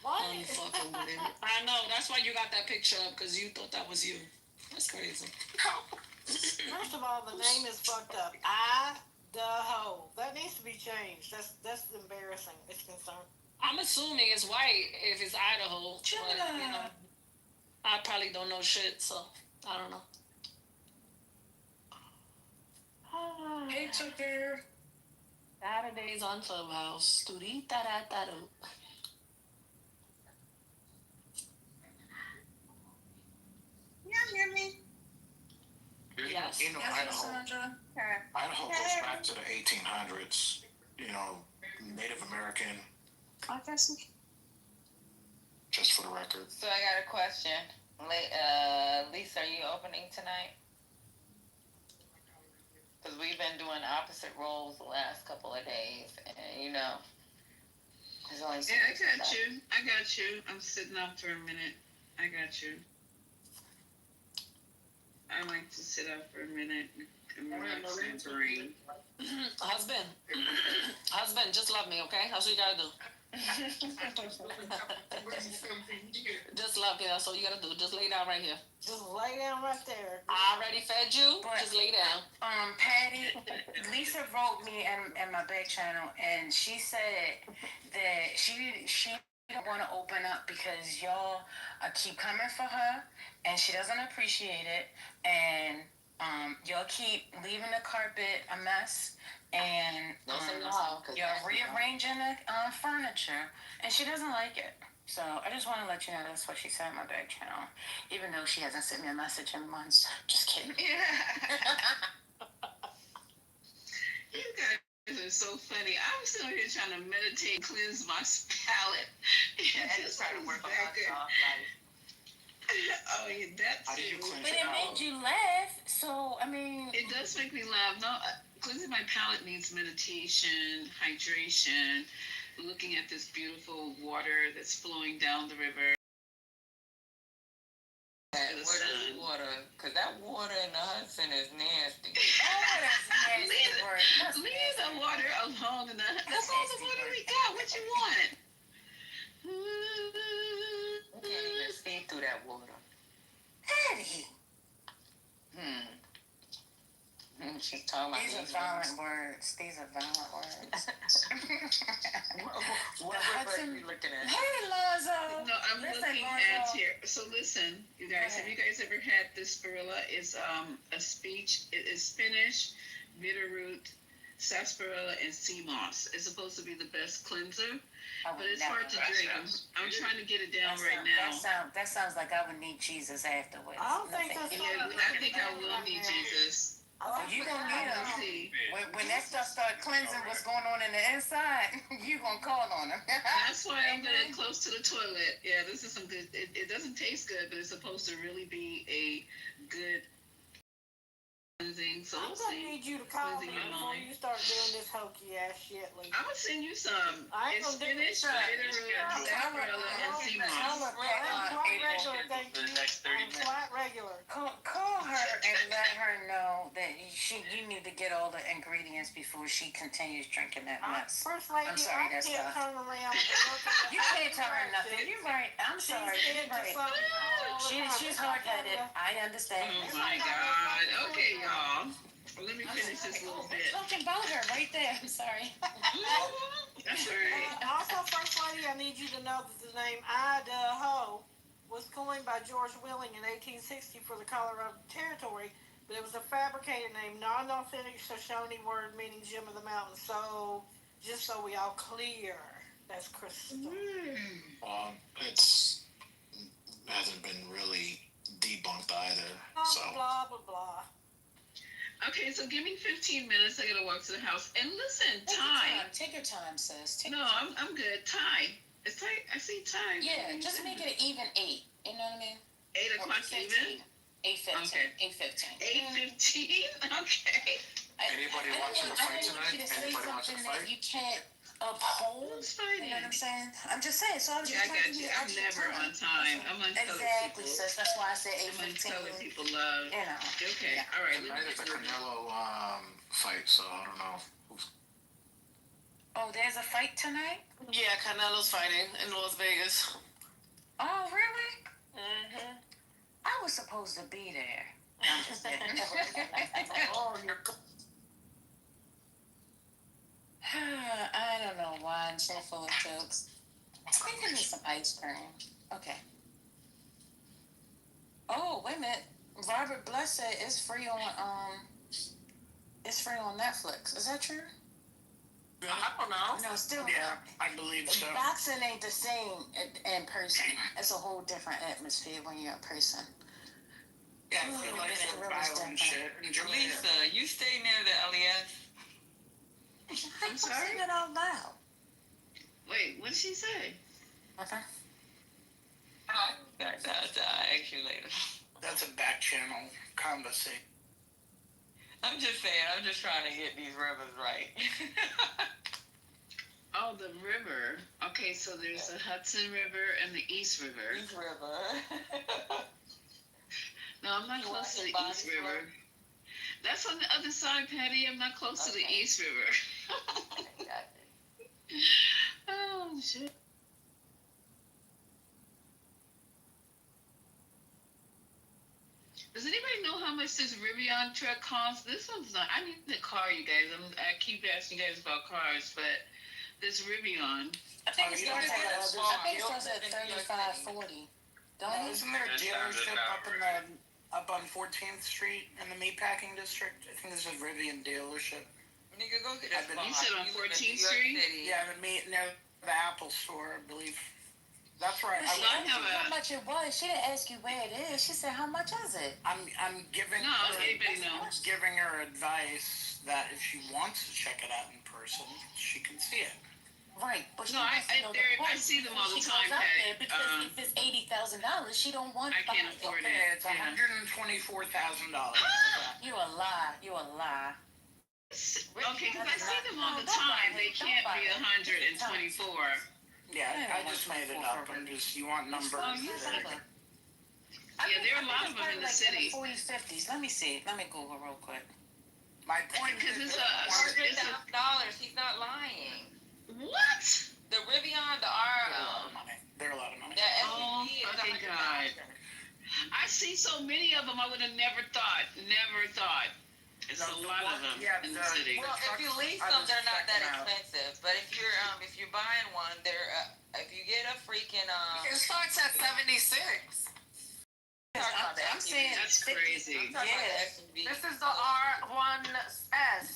What? I'm fucking with it. I know. That's why you got that picture up, because you thought that was you. That's crazy. First of all, the name is fucked up. Idaho. That needs to be changed. That's embarrassing. It's concerned. I'm assuming it's white if it's Idaho. But, you know, I probably don't know shit, so I don't know. Hey, Tucker. Saturdays on Clubhouse. Turita-da-da-do. Hear me? Yes. You know, Idaho goes back to the 1800s. You know, Native American. Just for the record. So I got a question. Lisa, are you opening tonight? Because we've been doing opposite roles the last couple of days, and you know, there's only. Yeah, I got you. I'm sitting up for a minute. I got you. I like to sit up for a minute and relax my brain. Husband, just love me, okay? That's what you gotta do. Just love me. That's all you gotta do. Just lay down right here. Just lay down right there. I already fed you. Just lay down. Patty, Lisa wrote me in my back channel, and she said that she don't want to open up because y'all keep coming for her, and she doesn't appreciate it, and y'all keep leaving the carpet a mess, and you're rearranging the furniture, and she doesn't like it. So I just want to let you know that's what she said in my back channel, even though she hasn't sent me a message in months. Just kidding. You guys are so funny. I'm still here trying to meditate and cleanse my palate. Yeah, and just trying to work on myself. Oh, yeah, that's it. But it made you laugh, so, I mean... It does make me laugh. No, cleansing my palate needs meditation, hydration, looking at this beautiful water that's flowing down the river. Where's the water? Because that water in the Hudson is nasty. Leave the water alone. That's all the water we got. What you want? You can't even see through that water. Patty! She's talking about These are violent words. What are you looking at? Hey, Lonzo! No, I'm looking at here. So listen, you guys, have you guys ever had this spirilla? It's a speech. It is spinach, bitterroot, sarsaparilla, and sea moss. It's supposed to be the best cleanser, but it's hard to drink. I'm trying to get it down right now. That sounds like I would need Jesus afterwards. I don't think that's I think I will need Jesus. You gonna need him. When that stuff start cleansing what's going on in the inside, you gonna call on him. That's why I'm getting close to the toilet. Yeah, this is some good. It doesn't taste good, but it's supposed to really be a good cleansing. So I'm gonna need you to call me before you start doing this hokey ass shit. Like, I'm gonna send you some. I ain't It's gonna do spinach, bitterroot, sarsaparilla, and sea moss. I'm quite regular, thank you. I'm quite regular. Call her and let her know that you need to get all the ingredients before she continues drinking that mess. First lady, I'm sorry, I that's can't tough. turn around. You can't tell her nothing. You're right. I'm sorry. You're right. She's hard-headed. I understand. Oh my God. Okay, y'all. Let me finish this little bit. Talking about her right there. I'm sorry. That's all right. Also, First Lady, I need you to know that the name Idaho was coined by George Willing in 1860 for the Colorado Territory, but it was a fabricated name, not an authentic Shoshone word meaning Jim of the Mountains. So, just so we all clear, that's crystal. It's hasn't been really debunked either. So Blah, blah, blah. Okay, so give me 15 minutes. I gotta walk to the house. And listen, Ty. Take your time, sis. I'm good. Ty. It's Ty. I see Ty. Yeah, just make it an even 8. You know what I mean? 8 o'clock even? 8:15. Okay. 8:15. 8:15? Okay. anybody watching the fight tonight? Anybody watching the fight? That you can't uphold. You know what I'm saying? I'm just saying. So I was Yeah, just I got you. I'm never on time. I'm on exactly, sis. That's why I said 8:15. People love. You know. Okay. All right. Tonight is the Canelo fight, so I don't know. Oh, there's a fight tonight? Yeah, Canelo's fighting in Las Vegas. Oh, really? Mm-hmm. I was supposed to be there. I'm just kidding. I don't know why I'm so full of jokes. I think I need some ice cream. Okay. Oh, wait a minute. Robert Blessed is free on Netflix. Is that true? I don't know. No, still Yeah, I believe so. boxing ain't the same in person. It's a whole different atmosphere when you're in person. Yeah, I feel like it's violent shit. Enjoy it. Lisa, you stay near the LES? I'm sorry? Saying it out loud. Wait, what did she say? Okay. I'll ask you later. That's a back channel conversation. I'm just saying, I'm just trying to get these rivers right. Oh, the river. Okay, so there's the Hudson River and the East River. East River. No, I'm not close to the East River. That's on the other side, Patty. I'm not close to the East River. Oh, shit. Does anybody know how much this Rivian truck costs? This one's not. I need a car, you guys. I keep asking you guys about cars, but this Rivian. I think it starts at $35.40. Isn't there a dealership up on 14th Street in the meatpacking district? I think there's a Rivian dealership. Nigga, go get a You said on 14th Street? Yeah, the Apple store, I believe. That's right. I have how much it was. She didn't ask you where it is. She said, "How much is it?" I'm giving. No, anybody knows. Giving her advice that if she wants to check it out in person, she can see it. Right, but no, I see them all the time, Pat. Because if it's $80,000, she don't want. I can't afford it. It's $124,000. You a lie. You a lie. Okay, because I see them all the time. They can't be 124. Yeah, I just made it up. You want numbers. Yeah, there are a lot of them in the city. 40s, 50s. Let me see. Let me Google real quick. My point is it's $100,000. He's not lying. What? The Rivian, the They're a lot of money. The oh, fucking God. I see so many of them. I would have never thought. Never thought. It's a lot of them in the city. Well, if you lease them, they're not that expensive. But if you're buying one, if you get a freaking it starts at 76. I'm saying that's crazy. Yeah, this is the R1S.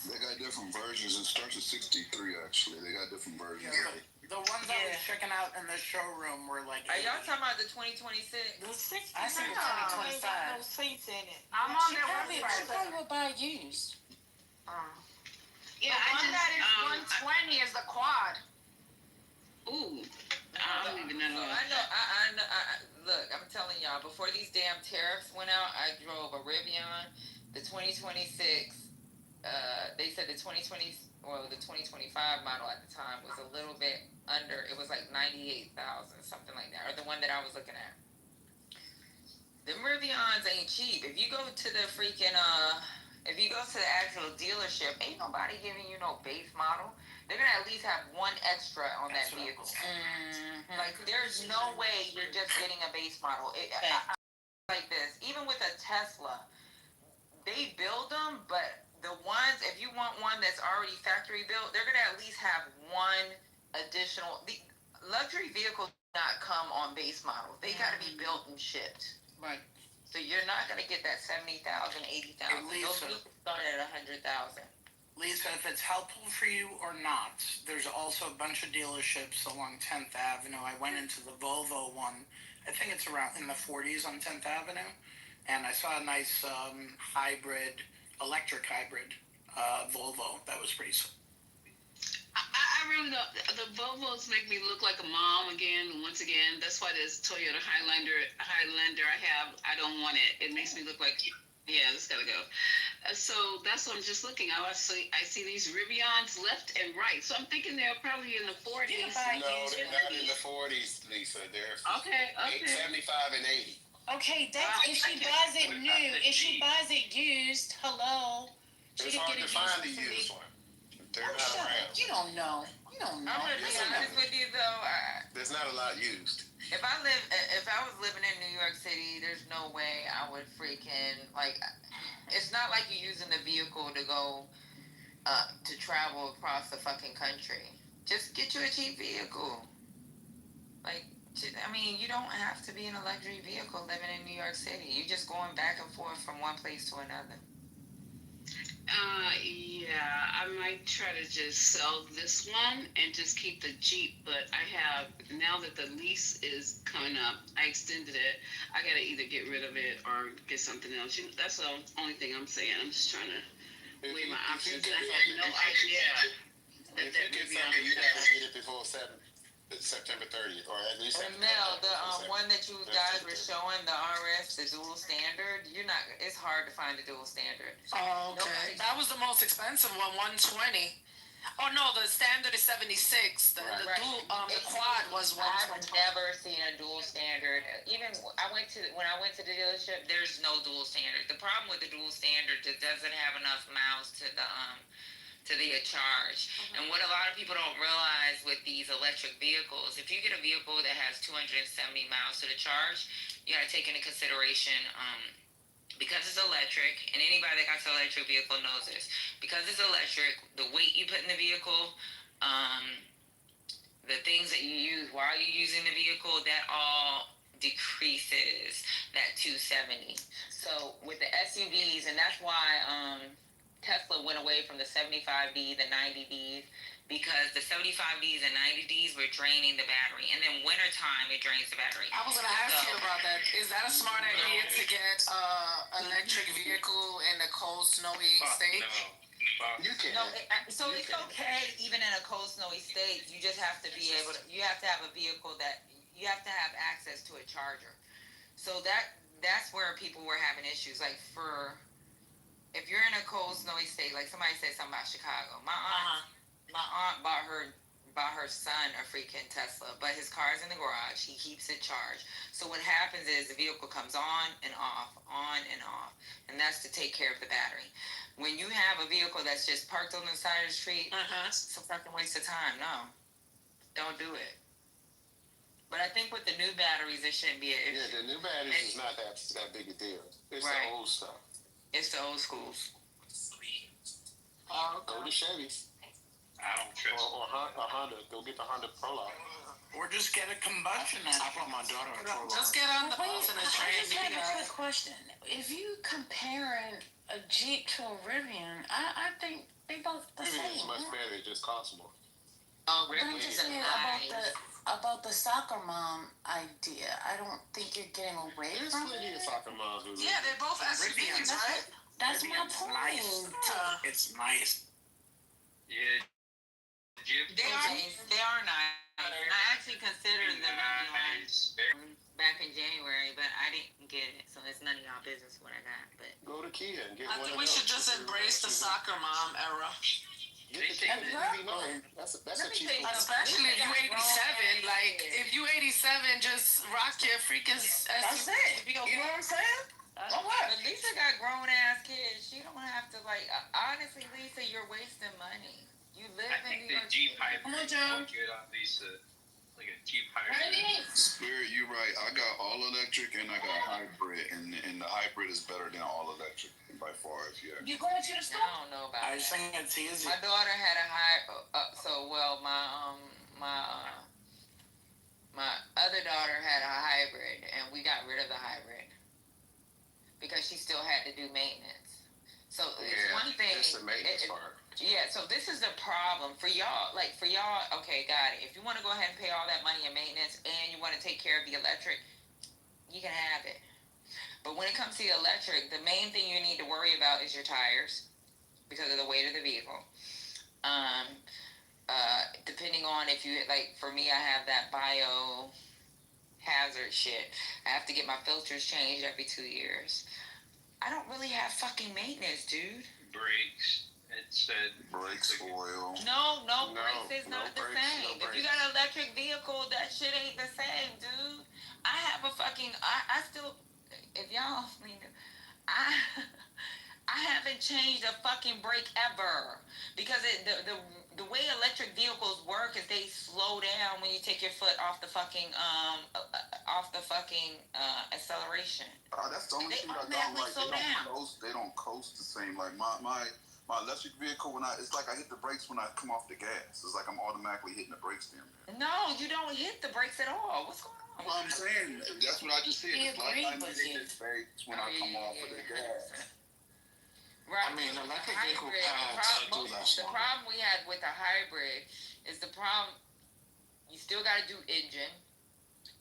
They got different versions. It starts at 63. Actually, they got different versions. Yeah. The ones I was checking out in the showroom were like. Are y'all talking about the 2026? I see the 2025. No seats in it. I'm on their website. She probably would buy used. Yeah, the one that is 120 is the quad. Ooh, I'm leaving that alone. I know. Look, I'm telling y'all, before these damn tariffs went out, I drove a Rivian, the 2026. They said the 2025 model at the time was a little bit under. It was like 98,000, something like that, or the one that I was looking at. Them Rivians ain't cheap. If you go to the freaking if you go to the actual dealership, ain't nobody giving you no base model. They're gonna at least have one extra on that vehicle. Mm-hmm. Like, there's no way you're just getting a base model. Like this, even with a Tesla, they build them, but the ones, if you want one that's already factory built, they're gonna at least have one additional. The luxury vehicles do not come on base models. They gotta be built and shipped. Right. So you're not gonna get that 70,000, 80,000. Those vehicles start at 100,000. Lisa, if it's helpful for you or not, there's also a bunch of dealerships along 10th Avenue. I went into the Volvo one. I think it's around in the 40s on 10th Avenue. And I saw a nice electric hybrid Volvo. That was pretty I really don't. The Volvos make me look like a mom again. Once again, that's why this Toyota Highlander I don't want it. It makes me look like, yeah, it's gotta go. So that's what I'm just looking. I see these Rivians left and right. So I'm thinking they're probably in the 40s. No, they're not in the 40s, Lisa. They're okay. 75 and 80. Okay, that's if she buys it new. If she buys it used, hello. It's hard to find the used one. They're not around. You don't know. I'm gonna be honest with you though. There's not a lot used. If I was living in New York City, there's no way I would freaking like. It's not like you're using the vehicle to go to travel across the fucking country. Just get you a cheap vehicle. Like, I mean, you don't have to be in a luxury vehicle living in New York City. You're just going back and forth from one place to another. Yeah, I might try to just sell this one and just keep the Jeep, but I have, now that the lease is coming up, I extended it. I gotta either get rid of it or get something else. That's the only thing I'm saying. I'm just trying to weigh my options. I have no idea that If you get something, you gotta get it before September 30th, or at least. Mel, the one that you guys were showing, the RS, the dual standard, it's hard to find a dual standard. Oh, okay. That was the most expensive one, 120. Oh no, the standard is 76. The dual, the quad was 120. I've never seen a dual standard. Even when I went to the dealership, there's no dual standard. The problem with the dual standard is it doesn't have enough miles to the charge. And what a lot of people don't realize with these electric vehicles, if you get a vehicle that has 270 miles to the charge, you got to take into consideration, because it's electric, and anybody that got an electric vehicle knows this, because it's electric, the weight you put in the vehicle, the things that you use while you're using the vehicle, that all decreases that 270. So with the SUVs, and that's why Tesla went away from the 75D, the 90Ds, because the 75Ds and 90Ds were draining the battery. And then wintertime, it drains the battery. I was going to ask you about that. Is that a smart idea to get an electric vehicle in a cold, snowy state? You can. No, so it's okay even in a cold, snowy state. You just have to be able to, you have to have a vehicle that, you have to have access to a charger. So that's where people were having issues. Like if you're in a cold, snowy state, like somebody said something about Chicago. My aunt bought her son a freaking Tesla, but his car's in the garage. He keeps it charged. So what happens is the vehicle comes on and off, and that's to take care of the battery. When you have a vehicle that's just parked on the side of the street, it's a fucking waste of time. No, don't do it. But I think with the new batteries, it shouldn't be an issue. Yeah, the new batteries is not that big a deal. It's the old stuff. It's the old schools. Go to Chevy's. I don't trust or Honda. Go get the Honda Prologue. Or just get a combustion engine. I brought my daughter a Prologue. Just get on the bus and a train. I just have a quick question. If you comparing a Jeep to a Rivian, I think they both the same. Rivian's much better. It just costs more. Oh, but I'm just saying about the soccer mom idea. I don't think you're getting away from it. There's plenty of soccer moms who Yeah, they're both SUVs, right? That's my point. Nice. It's nice. Yeah. They are nice. I actually considered them back in January, but I didn't get it, so it's none of y'all business what I got. But go to Kia and get I one think of we those. should just embrace the soccer mom era. That's a cheap one. Especially if you 87. Like, if you 87, just rock your freaking SUV. That's it. You know what I'm saying? But Lisa got grown ass kids. She don't have to honestly, Lisa, you're wasting money. You live in New York Jeep hybrid. Come on, John. Good on Lisa. Like a Jeep hybrid. Spirit, you're right. I got all electric and I got hybrid, and the hybrid is better than all electric by far as yeah. You going to the store? I don't know about I that. think it's easy. My daughter had a my other daughter had a hybrid, and we got rid of the hybrid because she still had to do maintenance. So it's one thing. It's the maintenance part. Yeah, so this is the problem for y'all. Like for y'all, okay, got it. If you want to go ahead and pay all that money in maintenance and you want to take care of the electric, you can have it. But when it comes to the electric, the main thing you need to worry about is your tires because of the weight of the vehicle. Depending on if you, like, for me, I have that biohazard shit. I have to get my filters changed every 2 years. I don't really have fucking maintenance, dude. Brakes. It said Brakes, oil. No, brakes is not the same. No if you got an electric vehicle, that shit ain't the same, dude. I have a fucking, I still, if y'all, I haven't changed a fucking brake ever because the way electric vehicles work is they slow down when you take your foot off the fucking acceleration. That's the only thing I don't like. They don't coast the same. Like my electric vehicle, it's like I hit the brakes when I come off the gas. It's like I'm automatically hitting the brakes then. No, you don't hit the brakes at all. What's going on? Well, I'm saying that's what I just said. It's like I hit the brakes when I come off of the gas. Right. I mean, electric vehicle the problem we had with the hybrid is the problem. You still got to do engine,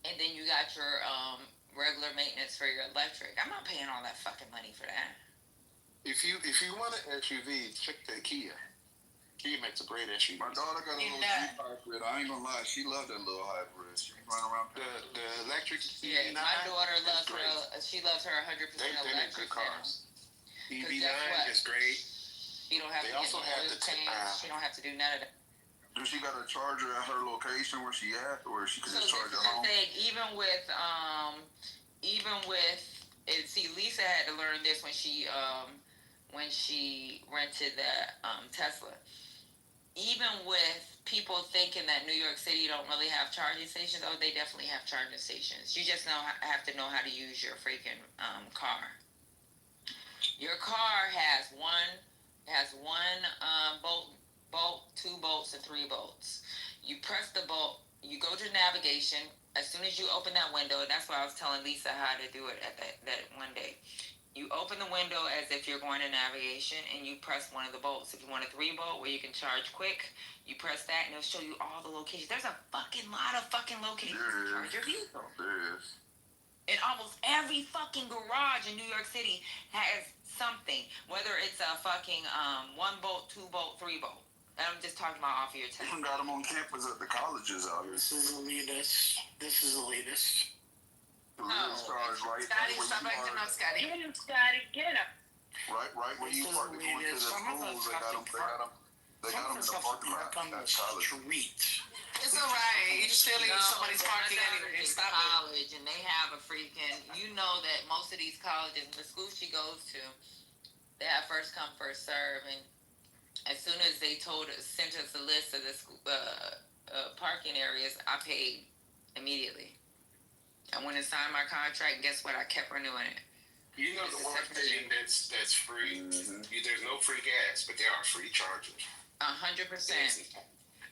and then you got your regular maintenance for your electric. I'm not paying all that fucking money for that. If you want an SUV, check the Kia. Kia makes a great SUV. My daughter got a little Jeep hybrid. I ain't gonna lie, she loved that little hybrid. She was running around the electric. Yeah, my daughter loves her. She loves her 100% electric. They make good cars. EV9 is great. You don't have they to also have the you don't have to do none of that. Does she got a charger at her location where she at, or she can just charge at home? Even with see, Lisa had to learn this when she rented that Tesla. Even with people thinking that New York City don't really have charging stations, they definitely have charging stations. You just have to know how to use your freaking car. Your car has one bolt, 2 bolts, and 3 bolts. You press the bolt, you go to navigation. As soon as you open that window, and that's why I was telling Lisa how to do it at that one day. You open the window as if you're going to navigation, and you press one of the bolts. If you want a 3 bolt where you can charge quick, you press that, and it'll show you all the locations. There's a fucking lot of fucking locations to charge your vehicle. There is. And almost every fucking garage in New York City has something, whether it's a fucking 1 bolt, 2 bolt, 3 bolt. And I'm just talking about off of your test. You got them on campus at the colleges out here. This is elitist. Scotty, stop acting up, Scotty. Get him, Scotty. Get him. Right where you park, they going to the schools. They got them in the parking lot at college. It's alright. You still in somebody's parking anyway. Stop college, and they have a freaking. You know that most of these colleges, the school she goes to, they have first come, first serve, and as soon as they sent us a list of the school, parking areas, I paid immediately. I went and signed my contract, and guess what? I kept renewing it. You know the one thing that's free. There's no free gas, but there are free chargers. 100%.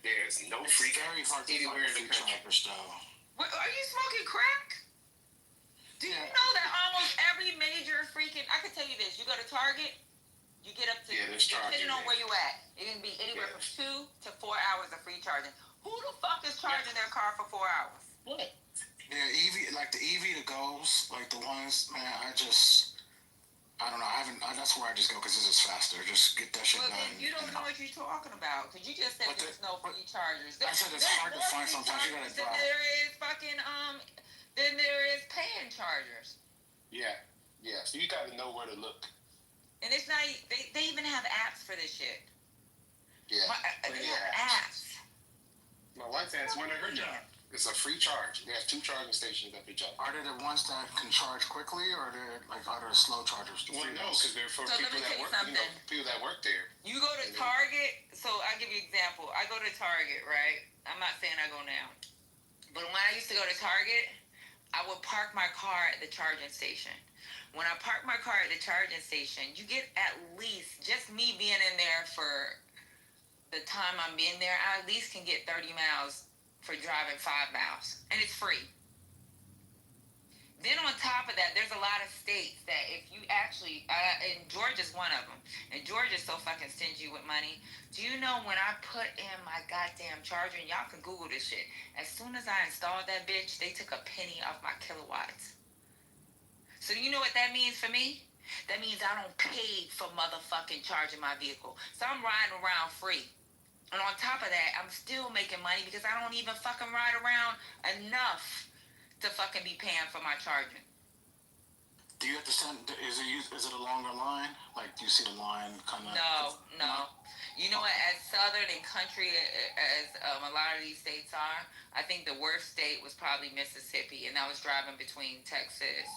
There's no free gas anywhere in the country. What, are you smoking crack? Do you know that almost every major freaking... I can tell you this. You go to Target, you get up to... depending on where you at. It can be anywhere from 2 to 4 hours of free charging. Who the fuck is charging their car for 4 hours? What? Yeah, the EV to goes, like the ones, man, I don't know. That's where I just go because it's just faster. Just get that shit done. You don't know what you're talking about because you just said there's no free chargers. I said it's hard to find sometimes. You gotta drive. Then there is paying chargers. Yeah. So you gotta know where to look. And it's not. They even have apps for this shit. Yeah. They have apps. My wife has one at her job. It's a free charge. They have 2 charging stations at their job. Are they the ones that can charge quickly, or are they slow chargers? Well, no, because they're for people that work. People that work there. You go to Target. So I'll give you an example. I go to Target, right? I'm not saying I go now, but when I used to go to Target, I would park my car at the charging station. When I park my car at the charging station, you get at least, just me being in there for the time I'm in there, I at least can get 30 miles for driving 5 miles. And it's free. Then on top of that, there's a lot of states that if you actually, and Georgia's one of them, and Georgia's so fucking stingy with money. Do you know when I put in my goddamn charger, and y'all can Google this shit, as soon as I installed that bitch, they took a penny off my kilowatts. So you know what that means for me? That means I don't pay for motherfucking charging my vehicle. So I'm riding around free. And on top of that, I'm still making money because I don't even fucking ride around enough to fucking be paying for my charging. Do you have to send? Is it a longer line? Like, do you see the line kind of? No. You know what? As southern and country as a lot of these states are, I think the worst state was probably Mississippi, and I was driving between Texas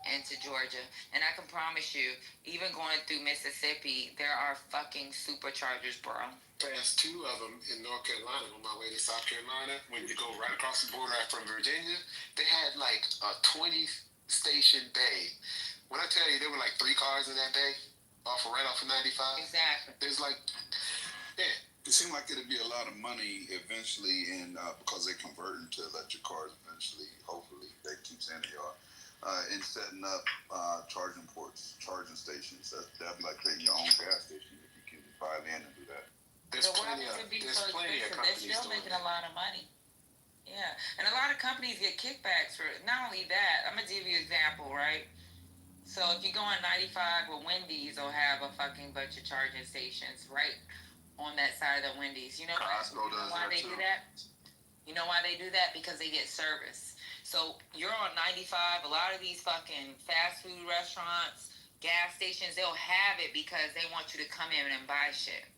into Georgia. And I can promise you, even going through Mississippi, there are fucking superchargers, bro. Passed 2 of them in North Carolina on my way to South Carolina. When you go right across the border from Virginia, they had like a 20 station bay. When I tell you, there were like 3 cars in that bay, right off of 95. Exactly. There's like, yeah. It seemed like it'd be a lot of money eventually, and because they convert into electric cars eventually, hopefully, they keep saying they are, in setting up charging ports, charging stations. That'd be like creating your own gas station if you can buy land and do that. There's plenty of companies. They're still making a lot of money. Yeah, and a lot of companies get kickbacks for not only that. I'm gonna give you an example, right? So if you go on 95, well, Wendy's will have a fucking bunch of charging stations right on that side of the Wendy's. You know why they do that? You know why they do that? Because they get service. So you're on 95. A lot of these fucking fast food restaurants, gas stations, they'll have it because they want you to come in and buy shit.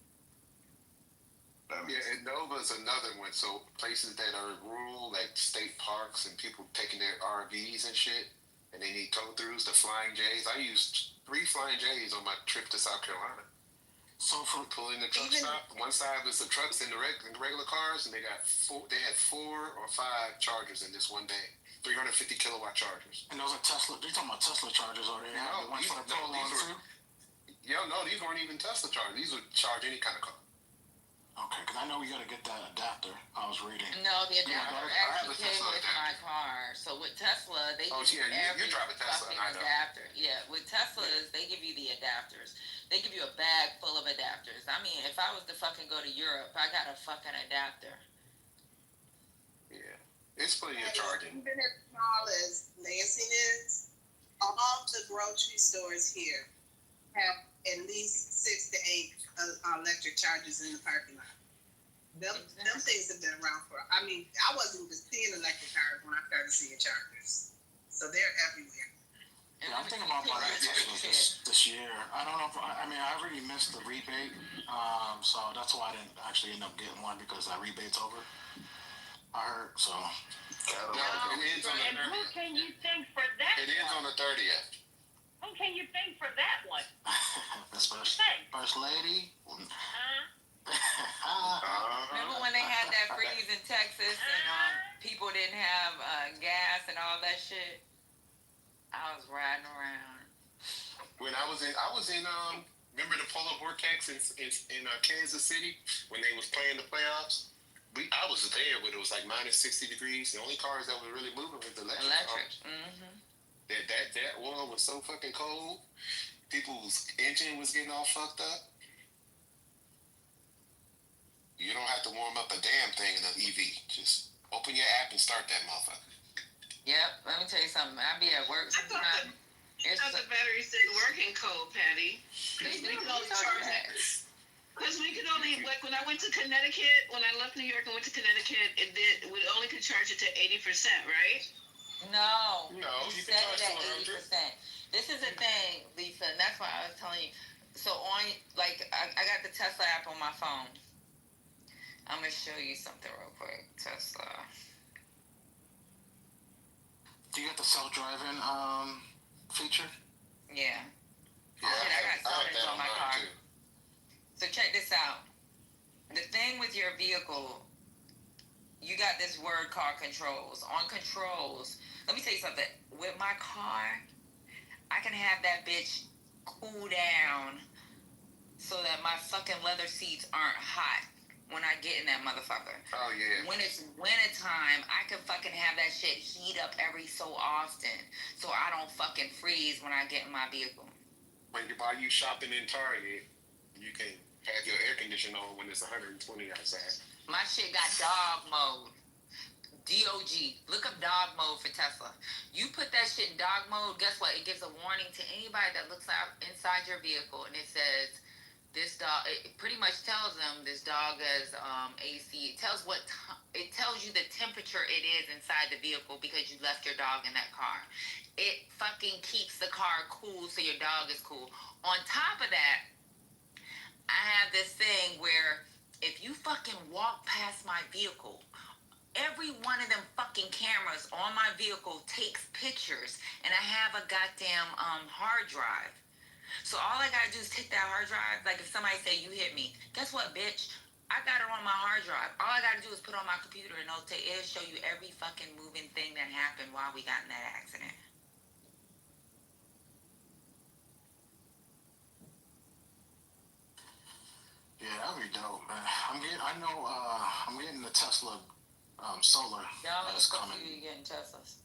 Yeah, and Nova's another one. So places that are rural, like state parks, and people taking their RVs and shit, and they need tow-throughs, the Flying J's. I used 3 Flying J's on my trip to South Carolina. So for pulling the truck stop, one side was the trucks and the regular cars, and they had 4 or 5 chargers in this one day. 350 kilowatt chargers. And those are Tesla. They're talking about Tesla chargers, are they? No, these weren't even Tesla chargers. These would charge any kind of car. Okay, because I know we got to get that adapter. I was reading. No, the adapter actually came with my car. So with Tesla, they give you every fucking adapter. Yeah, with Teslas, they give you the adapters. They give you a bag full of adapters. I mean, if I was to fucking go to Europe, I got a fucking adapter. Yeah, it's plenty of charging. Even as small as Lansing is, all the grocery stores here have at least 6 to 8 electric chargers in the parking lot. Them things have been around for. I mean, I wasn't even seeing electric cars when I started seeing chargers, so they're everywhere. Yeah, I'm thinking about buying Teslas this year. I don't know if I already missed the rebate, so that's why I didn't actually end up getting one because that rebate's over. I heard so. It ends on the 30th. Who can you thank for that? It ends on the 30th. Who can you thank for that one? First lady. Remember when they had that freeze in Texas and people didn't have gas and all that shit? I was riding around. When I was in remember the polar vortex in Kansas City when they was playing the playoffs? I was there when it was like minus 60 degrees. The only cars that were really moving was the electric cars. Mm-hmm. That oil was so fucking cold. People's engine was getting all fucked up. You don't have to warm up a damn thing in an EV. Just open your app and start that motherfucker. Yep, let me tell you something. I be at work sometimes. I thought the batteries didn't work in cold, Patty. Because we could only charge it. Because we could only, like when I went to Connecticut, when I left New York and went to Connecticut, we only could charge it to 80%, right? No, you set it at 80%. This is the thing, Lisa, and that's why I was telling you. So I got the Tesla app on my phone. I'm gonna show you something real quick. Tesla. Do you get the self-driving feature? Yeah. I got sensors on my car. Too. So check this out. The thing with your vehicle, you got this word called controls. On controls, let me tell you something. With my car, I can have that bitch cool down so that my fucking leather seats aren't hot when I get in that motherfucker. Oh yeah. When it's wintertime, I can fucking have that shit heat up every so often so I don't fucking freeze when I get in my vehicle. While you shopping in Target, you can have your air conditioner on when it's 120 outside. My shit got dog mode. DOG. Look up dog mode for Tesla. You put that shit in dog mode, guess what? It gives a warning to anybody that looks out inside your vehicle, and it says, this dog, it pretty much tells them this dog has AC. It tells it tells you the temperature it is inside the vehicle because you left your dog in that car. It fucking keeps the car cool so your dog is cool. On top of that, I have this thing where if you fucking walk past my vehicle, every one of them fucking cameras on my vehicle takes pictures, and I have a goddamn hard drive. So all I gotta do is take that hard drive. Like if somebody say you hit me, guess what, bitch? I got it on my hard drive. All I gotta do is put it on my computer, and it'll show you every fucking moving thing that happened while we got in that accident. Yeah, that'd be dope, man. I'm getting the Tesla solar that's coming. You getting Teslas?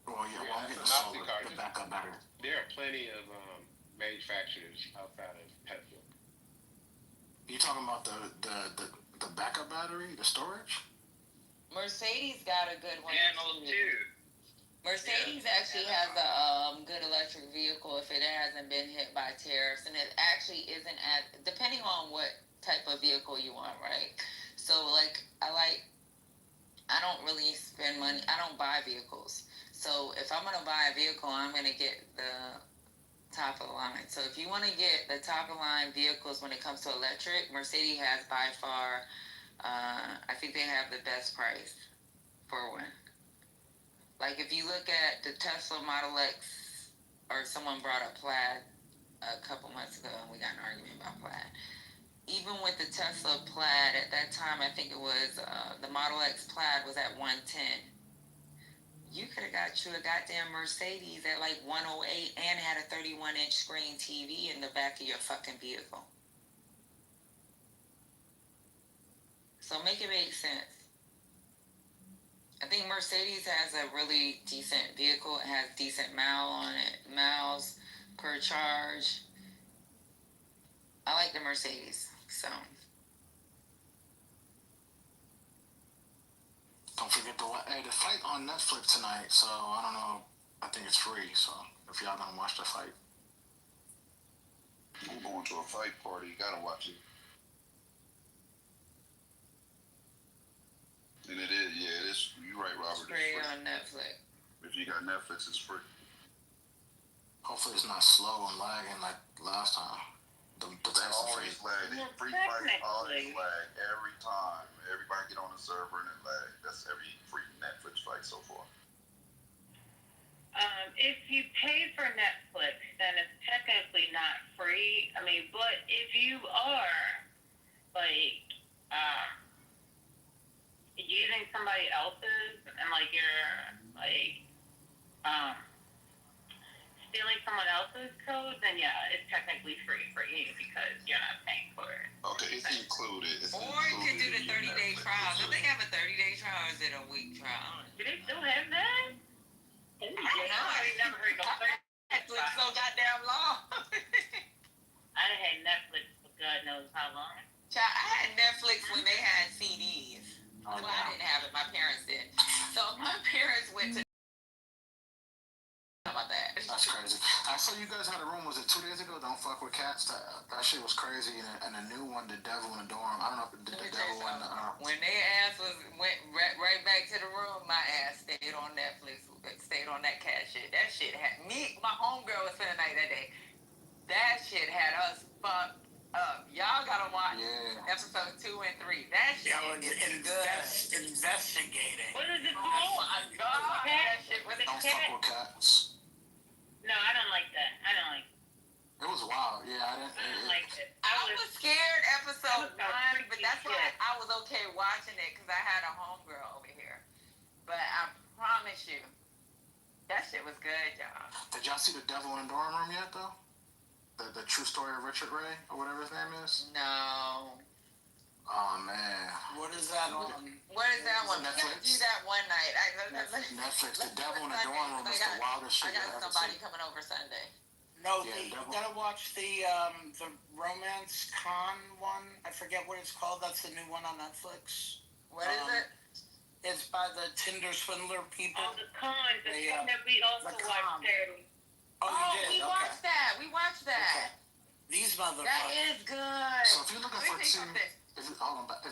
Well, yeah, Yeah, I'm getting it's an solar, optic the backup battery. There are plenty of manufacturers outside of Tesla. You talking about the backup battery, the storage? Mercedes got a good one. Panel too. Mercedes actually has a good electric vehicle if it hasn't been hit by tariffs, and it actually isn't depending on what type of vehicle you want, right? So like I don't really spend money. I don't buy vehicles. So if I'm gonna buy a vehicle, I'm gonna get the top of the line. So if you want to get the top of the line vehicles when it comes to electric, Mercedes has by far, I think they have the best price for one. Like if you look at the Tesla Model X, or someone brought up Plaid a couple months ago, and we got an argument about Plaid. Even with the Tesla Plaid at that time, I think it was the Model X Plaid was at 110. You could have got you a goddamn Mercedes at like 108 and had a 31-inch screen TV in the back of your fucking vehicle. So make it make sense. I think Mercedes has a really decent vehicle. It has decent miles per charge. I like the Mercedes, so. Don't forget the fight on Netflix tonight. So I don't know. I think it's free. So if y'all gonna watch the fight, I'm going to a fight party. You gotta watch it. And it is, yeah, it is. You're right, Robert. It's free on Netflix. If you got Netflix, it's free. hopefully it's not slow and lagging like last time. The always lag. Free fight always lag every time. Everybody get on the server and it lag. That's every free Netflix fight so far. If you pay for Netflix, then it's technically not free. I mean, but if you are like using somebody else's and like you're like stealing someone else's code, then yeah, it's technically free for you because you're not paying for it. Okay, it's included. Or you can do the 30-day trial. Do they have a 30-day trial or is it a week trial? Do they still have that? I ain't never heard of Netflix so goddamn long. I had Netflix for God knows how long. Child, I had Netflix when they had CDs. Oh, well, I didn't have it. My parents did. So my parents went to. How about that? That's crazy. I saw you guys had a room. Was it 2 days ago? Don't fuck with cats. That shit was crazy. And a new one, The Devil in the Dorm. I don't know if the Devil one. When their ass went right back to the room, my ass stayed on Netflix. Stayed on that cat shit. That shit had me. My homegirl was spending the night that day. That shit had us fucked up. Y'all gotta watch episode 2 and 3. That shit is good. Investigating. What is it Oh called? my god. That shit was Don't fuck with cats. No, I don't like that. I don't like It was wild. Yeah, I don't like it. I was scared episode 1, but that's why I was okay watching it because I had a homegirl over here. But I promise you, That shit was good, y'all. Did y'all see The Devil in the Dorm Room yet, though? The true story of Richard Ray, or whatever his name is? No. Oh, man. What is that on? What is that one? Netflix. We gotta do that one night. Netflix. The Devil in the Dorm Room is the wildest shit I you've got ever somebody seen. coming over Sunday. No, you gotta watch the romance con one. I forget what it's called. That's the new one on Netflix. What is it? It's by the Tinder swindler people. Oh, the con, the thing that we also watched, Saturday. Oh, you did? We watched that. We watched that. Okay. These motherfuckers. That is good. So if you're looking for if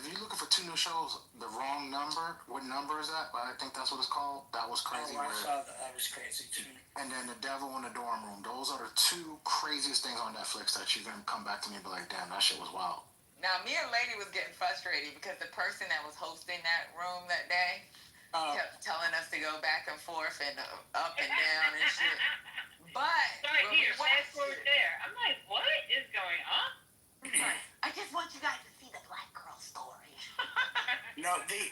you're looking for 2 new shows, The Wrong Number, what number is that? I think that's what it's called. That was crazy. Oh, I saw that. That was crazy too. And then The Devil in the Dorm Room. Those are the 2 craziest things on Netflix that you're gonna come back to me and be like, damn, that shit was wild. Now, me and Lady was getting frustrated because the person that was hosting that room that day kept telling us to go back and forth and up and down and shit. But Sorry, here, fast forward there. I'm like, what is going on? I just want you guys to see the black girl story. No, Patty,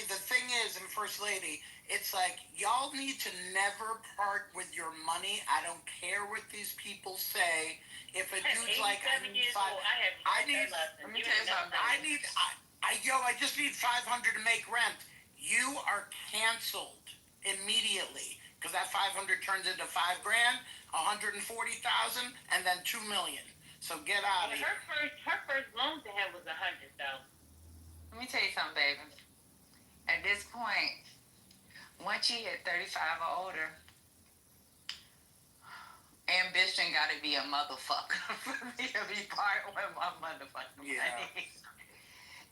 the thing is, and First Lady, it's like, y'all need to never part with your money. I don't care what these people say. If a dude's like, I need I just need 500 to make rent. You are canceled immediately. Because that 500 turns into $5,000, 140,000, and then $2 million. So get out of here. Her first loan to have was $100,000. Let me tell you something, baby. At this point, once you hit 35 or older, ambition got to be a motherfucker for me to be part with my motherfucking money.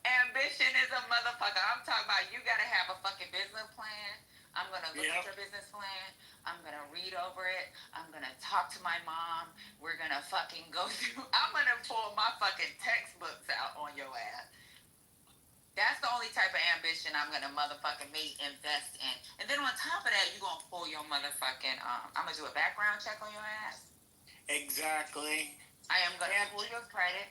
Ambition is a motherfucker. I'm talking about you got to have a fucking business plan. I'm going to look at your business plan. I'm going to read over it. I'm going to talk to my mom. We're going to fucking go through. I'm going to pull my fucking textbooks out on your ass. That's the only type of ambition I'm going to motherfucking invest in. And then on top of that, you're going to pull your motherfucking, I'm going to do a background check on your ass. Exactly. I am going to pull your credit.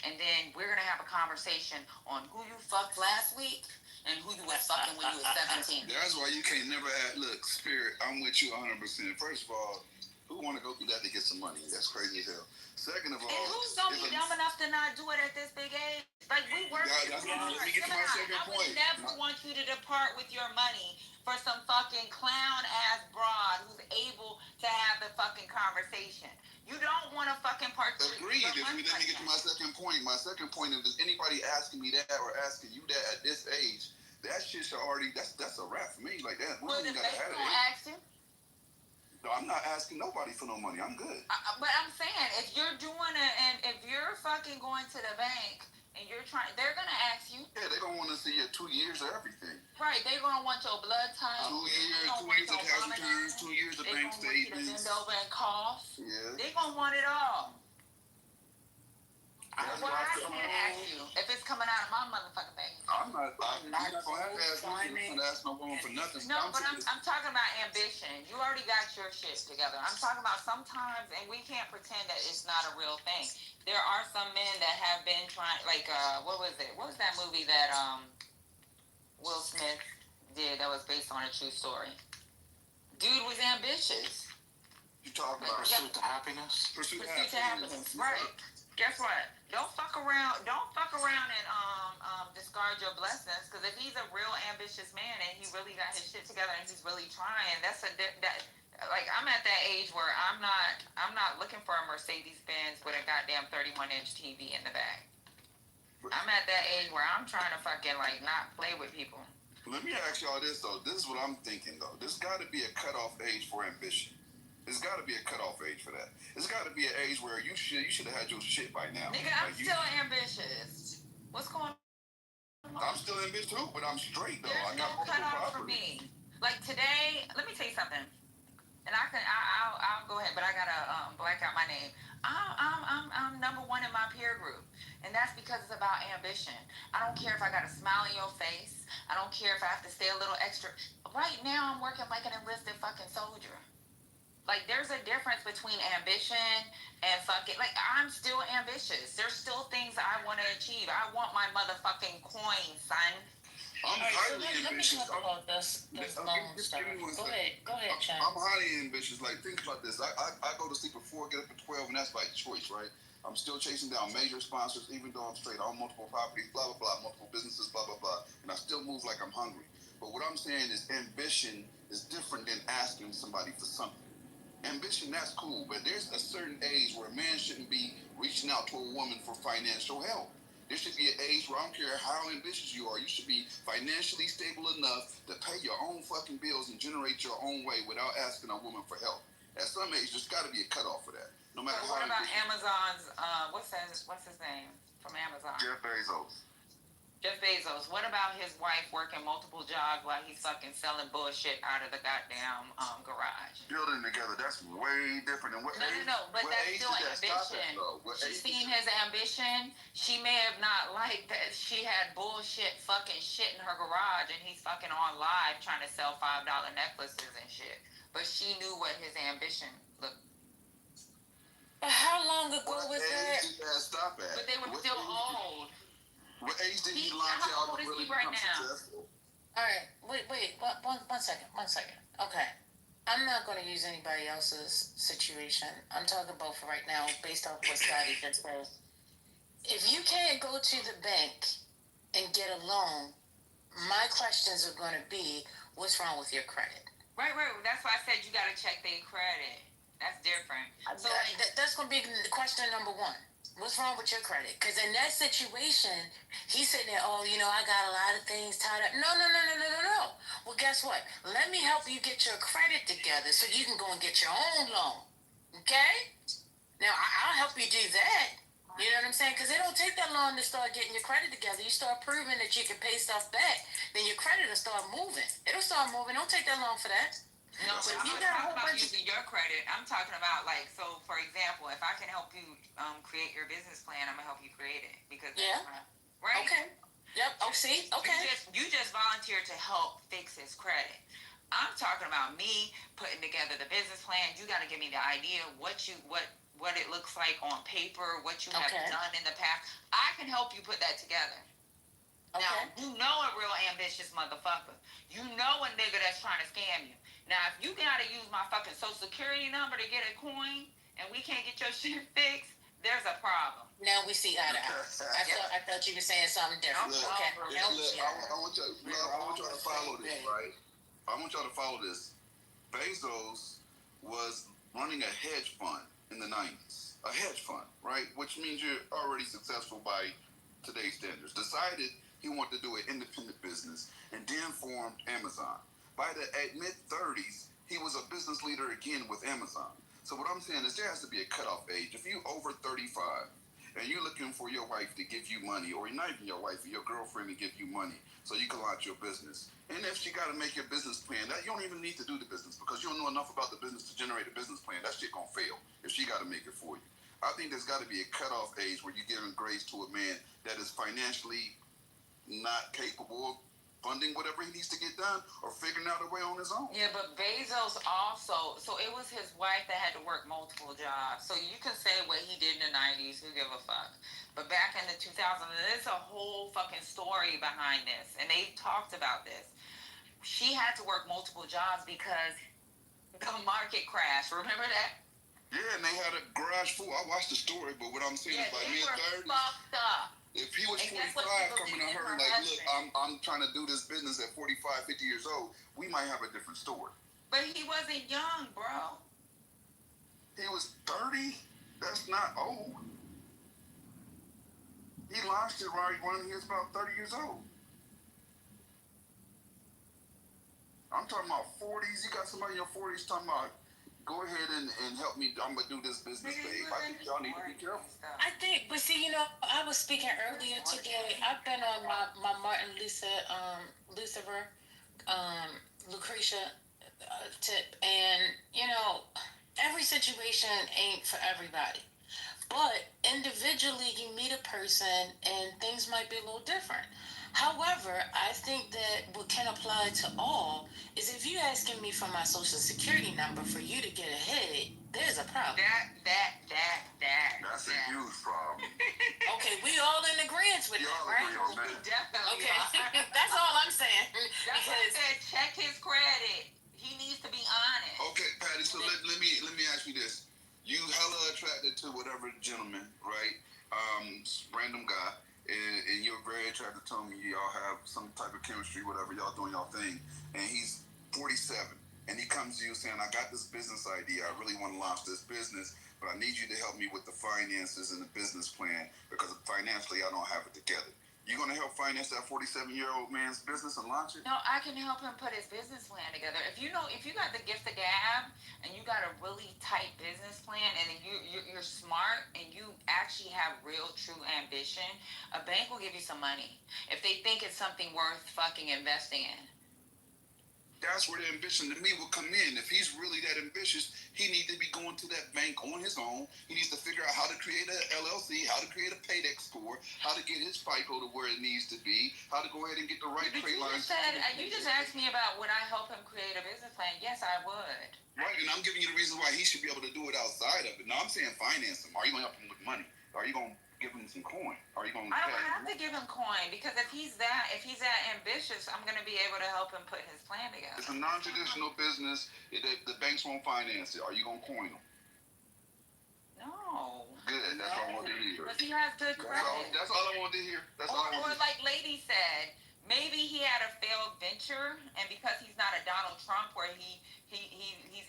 And then we're going to have a conversation on who you fucked last week and who you was fucking when you was 17. That's why you can't never add. Look, Spirit, I'm with you 100%. First of all, who want to go through that to get some money? That's crazy as hell. Second of all, and who's gonna be dumb enough to not do it at this big age? Like we work. Let me get to my second point. I would never want you to depart with your money for some fucking clown ass broad who's able to have the fucking conversation. You don't want to fucking partake. Agreed. Let me get to my second point. My second point is anybody asking me that or asking you that at this age, that shit should already, that's a wrap for me. Like that. Well, if they don't ask you. No, I'm not asking nobody for no money. I'm good. But I'm saying, if you're doing it and if you're fucking going to the bank and you're trying, they're gonna ask you. Yeah, they're gonna want to see your 2 years of everything. Right, they're gonna want your blood type. 2 years, 2 years of tax returns, 2 years of bank statements. Bend over and cough. Yeah. They're gonna want it all. I can't ask you if it's coming out of my motherfucking bank. I'm not gonna have to ask you. I'm not asking no woman for nothing. No, but I'm talking about ambition. You already got your shit together. I'm talking about sometimes, and we can't pretend that it's not a real thing. There are some men that have been trying, like, what was it? What was that movie that Will Smith did that was based on a true story? Dude was ambitious. You talking about Pursuit to Happiness? Pursuit to Happiness, right. Guess what? Don't fuck around and discard your blessings. Because if he's a real ambitious man and he really got his shit together and he's really trying, like I'm at that age where I'm not looking for a Mercedes Benz with a goddamn 31-inch TV in the back. I'm at that age where I'm trying to fucking like not play with people. Let me ask y'all this though. This is what I'm thinking though. There's got to be a cutoff age for ambition. There's got to be a cutoff age for that. There's got to be an age where you should have had your shit by now. Nigga, I'm still ambitious. What's going on? I'm still ambitious too, but I'm straight though. There's no cutoff for me. Like today, let me tell you something. And I'll go ahead, but I gotta black out my name. I'm number one in my peer group, and that's because it's about ambition. I don't care if I got a smile on your face. I don't care if I have to stay a little extra. Right now, I'm working like an enlisted fucking soldier. Like, there's a difference between ambition and fucking... Like, I'm still ambitious. There's still things I want to achieve. I want my motherfucking coin, son. I'm All right, so highly let me ambitious. talk about this loan stuff. Go ahead, Chad. I'm highly ambitious. Like, think about this. I go to sleep at 4, get up at 12, and that's by choice, right? I'm still chasing down major sponsors, even though I'm straight. I own multiple properties, blah, blah, blah, multiple businesses, blah, blah, blah. And I still move like I'm hungry. But what I'm saying is ambition is different than asking somebody for something. Ambition, that's cool, but there's a certain age where a man shouldn't be reaching out to a woman for financial help. There should be an age where I don't care how ambitious you are, you should be financially stable enough to pay your own fucking bills and generate your own way without asking a woman for help. At some age, there's got to be a cutoff for that. No matter So how. what about Amazon's? What's his name from Amazon? Jeff Bezos. Jeff Bezos. What about his wife working multiple jobs while he's fucking selling bullshit out of the goddamn garage? Building together, that's way different than what age. No, but that's still ambition. She's seen his ambition. She may have not liked that she had bullshit fucking shit in her garage and he's fucking on live trying to sell $5 necklaces and shit. But she knew what his ambition looked. But how long ago was that? Did that stop at? But they were still old. What age did he launch out to really become successful? All right, wait, one second. Okay, I'm not going to use anybody else's situation. I'm talking about for right now, based off what Scotty just said. If you can't go to the bank and get a loan, my questions are going to be, what's wrong with your credit? Right. That's why I said you got to check their credit. That's different. So that's going to be question number one. What's wrong with your credit? Because in that situation, he's sitting there, I got a lot of things tied up. No. Well, guess what? Let me help you get your credit together so you can go and get your own loan. Okay? Now, I'll help you do that. You know what I'm saying? Because it don't take that long to start getting your credit together. You start proving that you can pay stuff back, then your credit will start moving. It'll start moving. Don't take that long for that. No, but I'm not talking about using your credit. I'm talking about so for example, if I can help you create your business plan, I'm gonna help you create it because right. Okay. Yep. Oh, see. Okay. You just volunteered to help fix his credit. I'm talking about me putting together the business plan. You got to give me the idea what it looks like on paper, what you have done in the past. I can help you put that together. Okay. Now, you know a real ambitious motherfucker. You know a nigga that's trying to scam you. Now, if you gotta use my fucking social security number to get a coin and we can't get your shit fixed, there's a problem. Now we see eye to eye. I thought you were saying something different. Okay. I want y'all to follow this, right? I want y'all to follow this. Bezos was running a hedge fund in the 90s. A hedge fund, right? Which means you're already successful by today's standards. Decided he wanted to do an independent business and then formed Amazon. By the mid-30s, he was a business leader again with Amazon. So what I'm saying is there has to be a cutoff age. If you're over 35 and you're looking for your wife to give you money, or not even your wife, or your girlfriend to give you money so you can launch your business, and if she got to make your business plan, that you don't even need to do the business because you don't know enough about the business to generate a business plan. That shit gonna fail if she got to make it for you. I think there's got to be a cutoff age where you're giving grace to a man that is financially not capable of funding whatever he needs to get done or figuring out a way on his own. Yeah, but Bezos also, so it was his wife that had to work multiple jobs. So you can say what he did in the 90s, who give a fuck. But back in the 2000s, there's a whole fucking story behind this. And they talked about this. She had to work multiple jobs because the market crashed. Remember that? Yeah, and they had a garage full. I watched the story, but what I'm saying is by mid-30s. Fucked up. If he was 45 coming to her like, look, I'm trying to do this business at 45, 50 years old, we might have a different story. But he wasn't young, bro. He was 30? That's not old. He launched it right when he was about 30 years old. I'm talking about 40s. You got somebody in your 40s talking about, go ahead and help me. I'm going to do this business, babe. I think y'all need to be careful. I think, but see, I was speaking earlier today. I've been on my Martin Lucifer, Lucretia tip. And, every situation ain't for everybody. But individually, you meet a person and things might be a little different. However, I think that what can apply to all is if you're asking me for my social security number for you to get ahead, there's a problem. That's a huge problem. Okay, we all in agreement with that, right? Definitely. Okay, that's all I'm saying. attracted to whatever gentleman, right? Random guy, and you're very attracted to him. Y'all have some type of chemistry, whatever. Y'all doing y'all thing, and he's 47, and he comes to you saying, "I got this business idea. I really want to launch this business, but I need you to help me with the finances and the business plan because financially I don't have it together." You gonna help finance that 47-year-old man's business and launch it? No, I can help him put his business plan together. If you got the gift of gab and you got a really tight business plan and you're smart and you actually have real true ambition, a bank will give you some money if they think it's something worth fucking investing in. That's where the ambition to me will come in. If he's really that ambitious, he needs to be going to that bank on his own. He needs to figure out how to create an LLC, how to create a paydex score, how to get his FICO to where it needs to be, how to go ahead and get the right trade lines. You just asked me about would I help him create a business plan. Yes, I would. Right, and I'm giving you the reason why he should be able to do it outside of it. No, I'm saying finance him. Are you going to help him with money? Are you going to give him some coin? Are you going to? I don't have to give him coin because if he's that ambitious, I'm going to be able to help him put his plan together. It's a non-traditional business. The banks won't finance it. Are you going to coin him? No. Good. That's all I wanted to hear. But he has good credit. That's all I wanted to hear. Or like Lady said, maybe he had a failed venture, and because he's not a Donald Trump where he's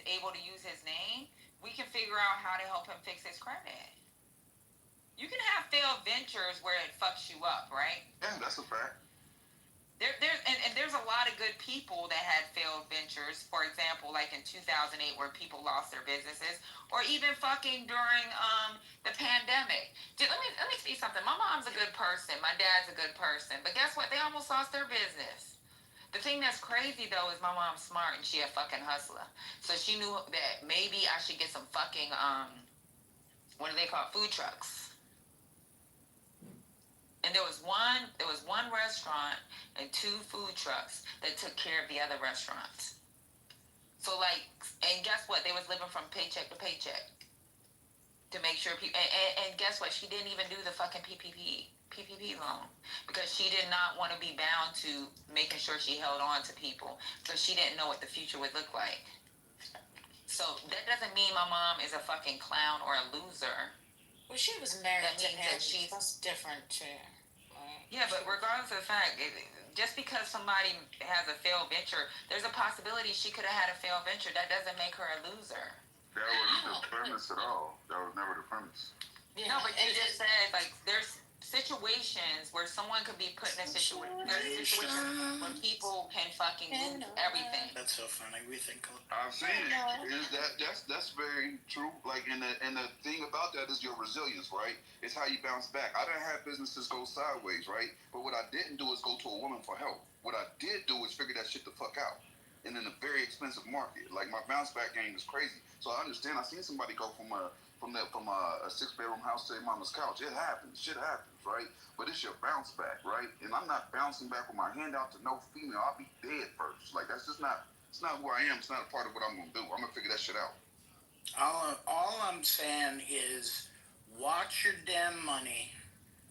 able to use his name, we can figure out how to help him fix his credit. You can have failed ventures where it fucks you up, right? Yeah, that's a fact. There's a lot of good people that had failed ventures. For example, like in 2008 where people lost their businesses, or even fucking during the pandemic. Dude, let me say something. My mom's a good person. My dad's a good person. But guess what? They almost lost their business. The thing that's crazy though is my mom's smart and she a fucking hustler. So she knew that maybe I should get some fucking what do they call it? Food trucks. And there was one restaurant and 2 food trucks that took care of the other restaurants. So like, and guess what? They was living from paycheck to paycheck to make sure people. And guess what? She didn't even do the fucking PPP loan because she did not want to be bound to making sure she held on to people because she didn't know what the future would look like. So that doesn't mean my mom is a fucking clown or a loser. Well, she was married to him. She's different too. Yeah, but regardless of the fact, just because somebody has a failed venture, there's a possibility she could have had a failed venture. That doesn't make her a loser. That wasn't the premise at all. That was never the premise. Yeah. No, but you just said, like, there's situations where someone could be put in a situation where people can fucking lose everything. That's so funny. We think. I've seen it. That's very true. Like, and the thing about that is your resilience, right? It's how you bounce back. I done had businesses go sideways, right? But what I didn't do is go to a woman for help. What I did do is figure that shit the fuck out. And in a very expensive market, like my bounce back game is crazy. So I understand. I seen somebody go from a 6-bedroom house to a mama's couch. It happens. Shit happens, right? But it's your bounce back, right? And I'm not bouncing back with my hand out to no female. I'll be dead first. Like, that's just not. It's not who I am. It's not a part of what I'm gonna do. I'm gonna figure that shit out. All I'm saying is watch your damn money.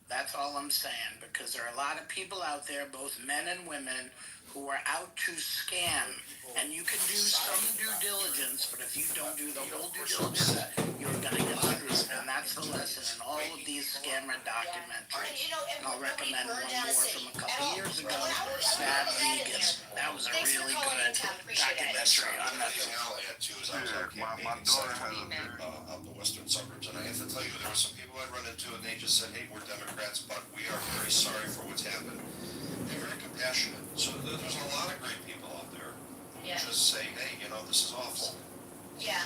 That's all I'm saying, because there are a lot of people out there, both men and women, who are out to scam. And you can do some due diligence, but if you don't do the whole due diligence, you're going to get screwed. And that's the lesson in all of these scammer documentaries. And I'll recommend one more from a couple years ago, Bad Vegas. That was a really good documentary on that. I'll add too is I was out campaigning out in the western suburbs, and I have to tell you, there were some people I'd run into, and they just said, "Hey, we're Democrats, but we are very sorry for what's happened." They're very compassionate. So there's a lot of great people out there who just say, "Hey, this is awful." Yeah.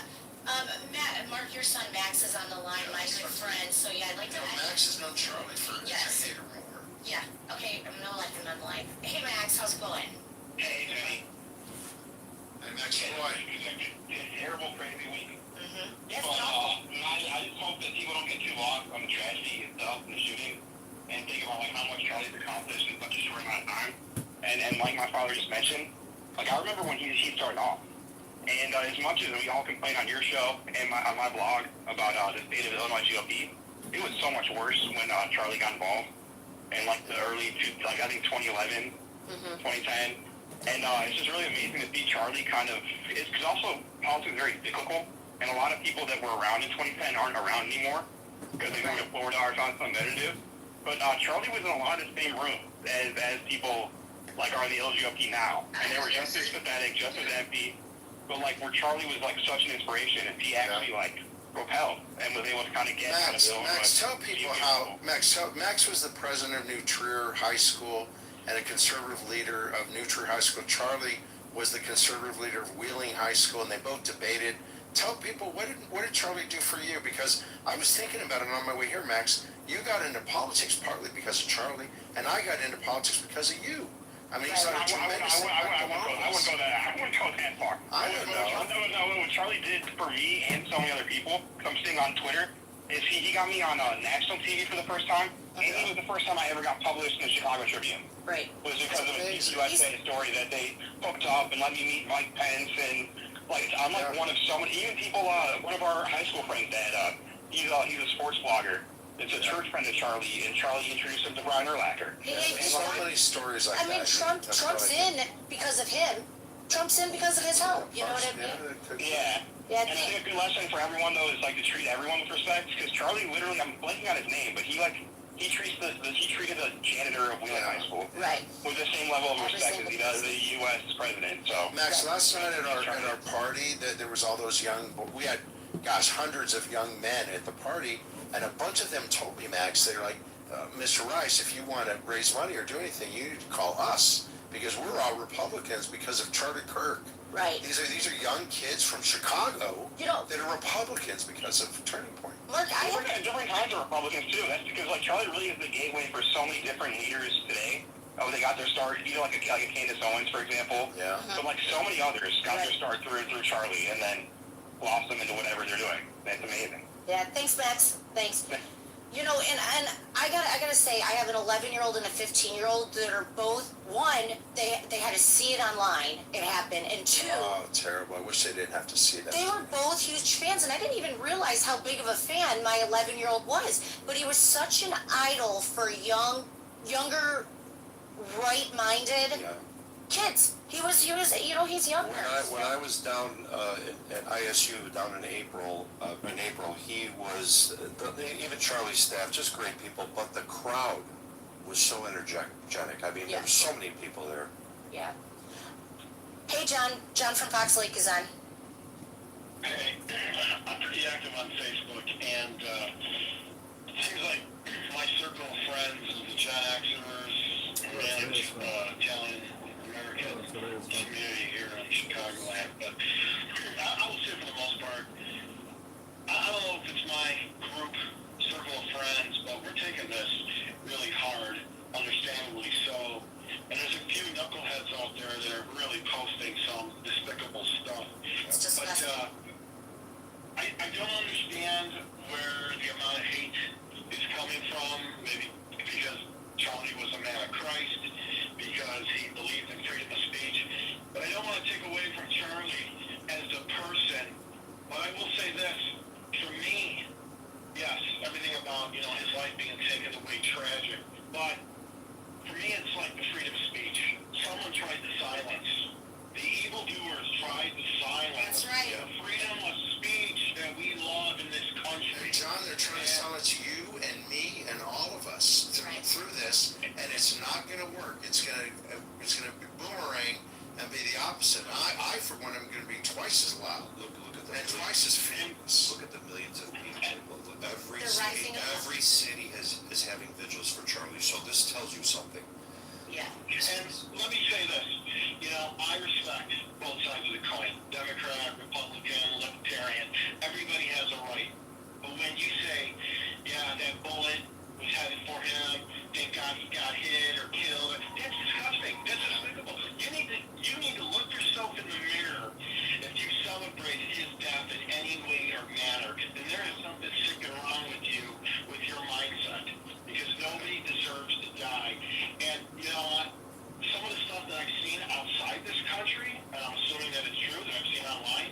Mark, your son Max is on the line, my good friend. So I'd like to. Max is no Charlie for yes. a hater more. Yeah. Okay, I'm gonna let him on the line. Hey, Max, how's it going? Hey, Jenny. Hey, Max, how are you? Terrible, crazy week. Mm-hmm. Yes, but I just hope that people don't get too lost on the tragedy itself and the shooting, and think about how much Charlie's accomplished in such a short amount of time. And like my father just mentioned, I remember when he started off. And as much as we all complain on your show and on my blog about the state of Illinois GOP, it was so much worse when Charlie got involved in the early, I think 2011, 2010. And it's just really amazing to see Charlie because also politics is very cyclical. and a lot of people that were around in 2010 aren't around anymore because they moved to Florida or found something better to do. But Charlie was in a lot of the same room as people like are in the LGBT now, and they were just as pathetic, just as empty. But like where Charlie was like such an inspiration, and he actually like propelled and was able to kind of get Max, tell people how Max was the president of New Trier High School and a conservative leader of New Trier High School. Charlie was the conservative leader of Wheeling High School, and they both debated. Tell people what did Charlie do for you? Because I was thinking about it on my way here, Max. You got into politics partly because of Charlie, and I got into politics because of you. I mean, he's on a tremendous. I wouldn't go that far. I don't know. No, what Charlie did for me and so many other people, because I'm seeing on Twitter, is he got me on national TV for the first time, and it was the first time I ever got published in the Chicago Tribune. Right. Was because of a USA story that they hooked up and let me meet Mike Pence, and like I'm like one of so many, even people. One of our high school friends, Dad, he's a sports blogger. It's a church friend of Charlie, and Charlie introduced him to Brian Urlacher. So many stories like that. I mean, Trump's in because of him. Trump's in because of his help. You know what I mean? Yeah. And I think a good lesson for everyone though is like to treat everyone with respect, because Charlie literally, I'm blanking on his name, but he treated the janitor of Wheeling High School with the same level of respect as he does the U.S. president. So Max, last night at our party, there was all those we had hundreds of young men at the party. And a bunch of them told me, Max, they're like, Mr. Rice, if you want to raise money or do anything, you need to call us because we're all Republicans because of Charlie Kirk. Right. These are young kids from Chicago that are Republicans because of Turning Point. Look, different kinds of Republicans too. That's because like Charlie really is the gateway for so many different leaders today. Oh, they got their start, like a Candace Owens, for example. Yeah. But like so many others got their start through Charlie and then blossom into whatever they're doing. That's amazing. Yeah, thanks, Max. Thanks. You know, and I gotta say, I have an 11-year-old and a 15-year-old that are both, one, they had to see it online, it happened, and two, oh, terrible. I wish they didn't have to see that. They were both huge fans, and I didn't even realize how big of a fan my 11-year-old was. But he was such an idol for younger, right-minded kids. He was, he's younger. When I was down at ISU down in April, he was, even Charlie's staff, just great people, but the crowd was so energetic. I mean, there were so many people there. Yeah. Hey, John from Fox Lake is on. Hey, I'm pretty active on Facebook, and it seems like my circle of friends is the Gen Xers and Italian American community here in Chicagoland. But I will say for the most part, I don't know if it's my group, circle of friends, but we're taking this really hard, understandably so. And there's a few knuckleheads out there that are really posting some despicable stuff. But I don't understand where the amount of hate is coming from. Maybe because Charlie was a man of Christ, because he believed in freedom of speech. But I don't want to take away from Charlie as a person. But I will say this, for me, yes, everything about, his life being taken away tragic. But for me, it's like the freedom of speech. Someone tried to silence. The evildoers tried to silence the freedom of speech that we love in this country. John, they're trying to silence you and me and all of us through this, and it's not going to work. It's going to boomerang and be the opposite. I for one, am going to be twice as loud. Look at the twice as famous. Look at the millions of people. Every city is having vigils for Charlie, so this tells you something. Yeah. And let me say this, I respect both sides of the coin, Democrat, Republican, Libertarian. Everybody has a right. But when you say, that bullet was headed for him, thank God he got hit or killed, that's disgusting. That's despicable. You need to look yourself in the mirror. If you celebrated his death in any way or manner, then there is something sick and wrong with you, with your mindset. Because nobody deserves to die. And you know what? Some of the stuff that I've seen outside this country, and I'm assuming that it's true, that I've seen online,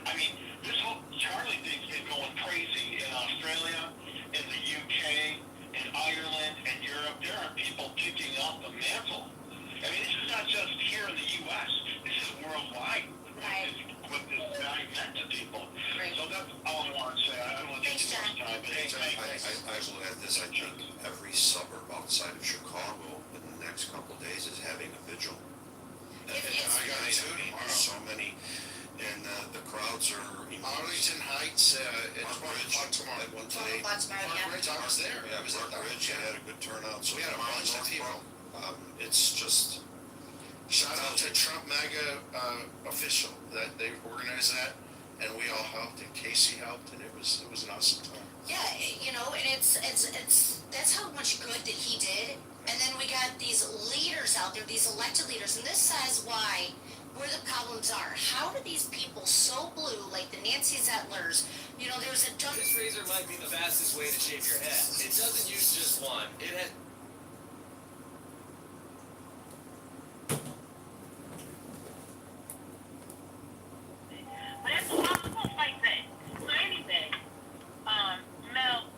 I mean, this whole Charlie thing is going crazy in Australia, in the UK, in Ireland, and Europe. There are people picking up the mantle. I mean, this is not just here in the U.S. This is worldwide. What this guy meant to people. So that's all I want to say. I don't want to take too much time, but hey, I will add this. I think every suburb outside of Chicago in the next couple of days is having a vigil. And I got two tomorrow. So many, and the crowds are. Arlington Heights, it's Park tomorrow. I went today. Park Ridge, I was there. Yeah, I was at the Ridge. I had a good turnout. So we had a bunch of people. It's just. Shout out to Trump MAGA official that they organized that, and we all helped, and Casey helped, and it was an awesome time. Yeah, you know, and it's that's how much good that he did. And then we got these leaders out there, these elected leaders, and this says where the problems are. How do these people so blue, like the Nancy Zettlers, you know, there's a dump. This razor might be the fastest way to shave your head. It doesn't use just one. It has. But it's almost like that. So anyway, Mel,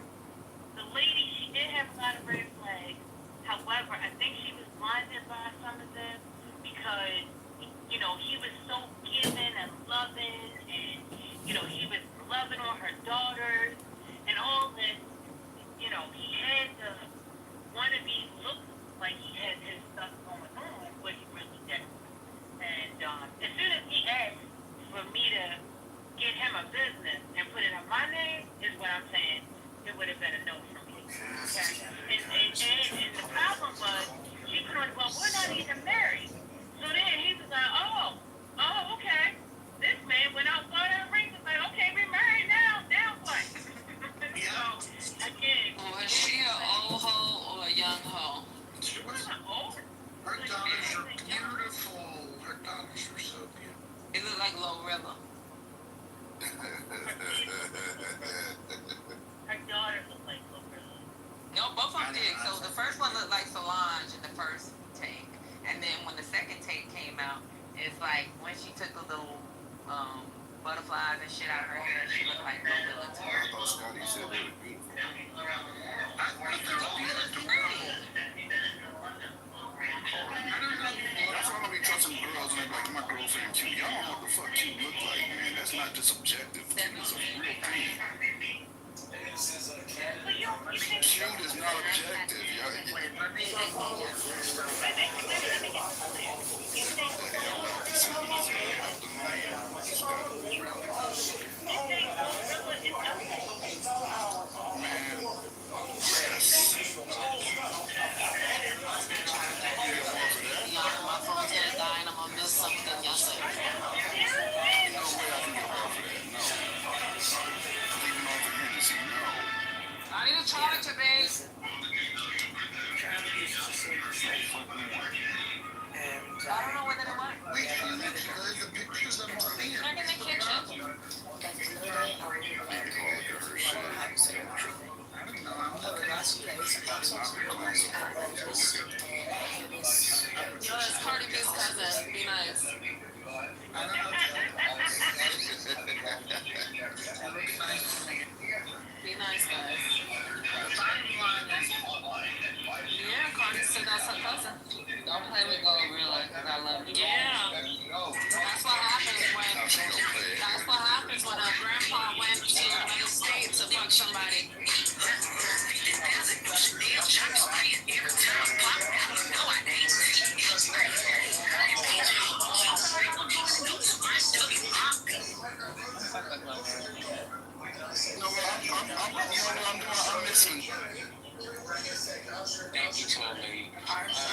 the lady, she did have a lot of red flags. However, I think she was blinded by some of this because, you know, he was so giving and loving, and, you know, he was loving on her daughters and all this. You know, he had to want to be look like he had his stuff going on, but he really didn't. And as soon as he asked for me to get him a business and put it on my name, is what I'm saying. It would have been a no from me. Okay? And the problem was, she put on, well, we're not even married. So then he was like, oh, okay. This man went out, bought her a ring, was like, okay, we're married now. Now what? So, again. Was she an old hoe or a young hoe? She wasn't old. Her daughters are beautiful. Her daughters are so beautiful. It looked like Low River. Her daughter looked like Low River. No, both of them did. So the first one looked like Solange in the first take. And then when the second take came out, it's like when she took the little butterflies and shit out of her hair, she looked like Glorilla too. I thought Scotty said they were beautiful. That's why I don't be trusting girls and they be like, my girlfriend cute. Y'all don't know what the fuck cute look like, man. That's not just subjective. It's a real thing. Cute is not objective. My phone's gonna die and I'm gonna miss something y'all say. I need a charger, babe. I don't know where they went. The pictures of them here. They're in the kitchen. Yo, it's Cardi B's cousin. Be nice. Be nice, guys. Yeah, Cardi said that's her cousin. Don't play with Gold Gorilla, because I love you. Yeah. That's what happens when a grandpa went to another state to fuck somebody. I'm missing. Thank you, tall lady. I got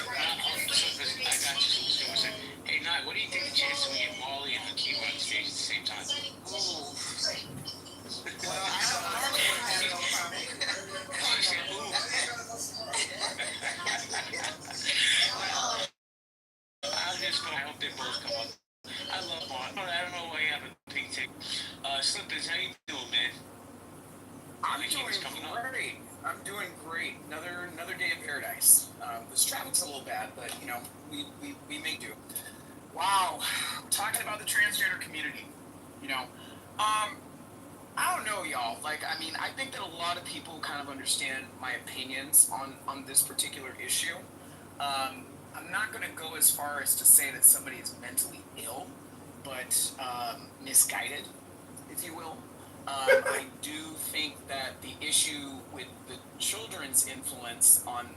you. Hey, Nat, what do you think the chances we get Molly and Hakeem on stage at the same time? I'm just gonna hope they both come up. I love Mark. I don't know why you have a pink tick. Slippers, how you doing, man? I'm doing great. I'm doing great. Another day of paradise. This traffic's a little bad, but you know, we may do. Wow, talking about the transgender community. You know, I don't know, y'all. Like, I mean, I think that a lot of people kind of understand my opinions on this particular issue. I'm not going to go as far as to say that somebody is mentally ill, but misguided, if you will. I do think that the issue with the children's influence on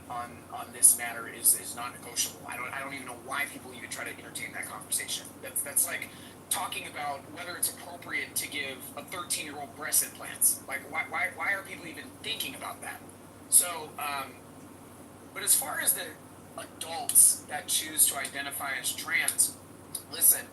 this matter is non-negotiable. I don't even know why people even try to entertain that conversation. That's like talking about whether it's appropriate to give a 13-year-old breast implants. Like, why are people even thinking about that? So, but as far as the adults that choose to identify as trans, listen,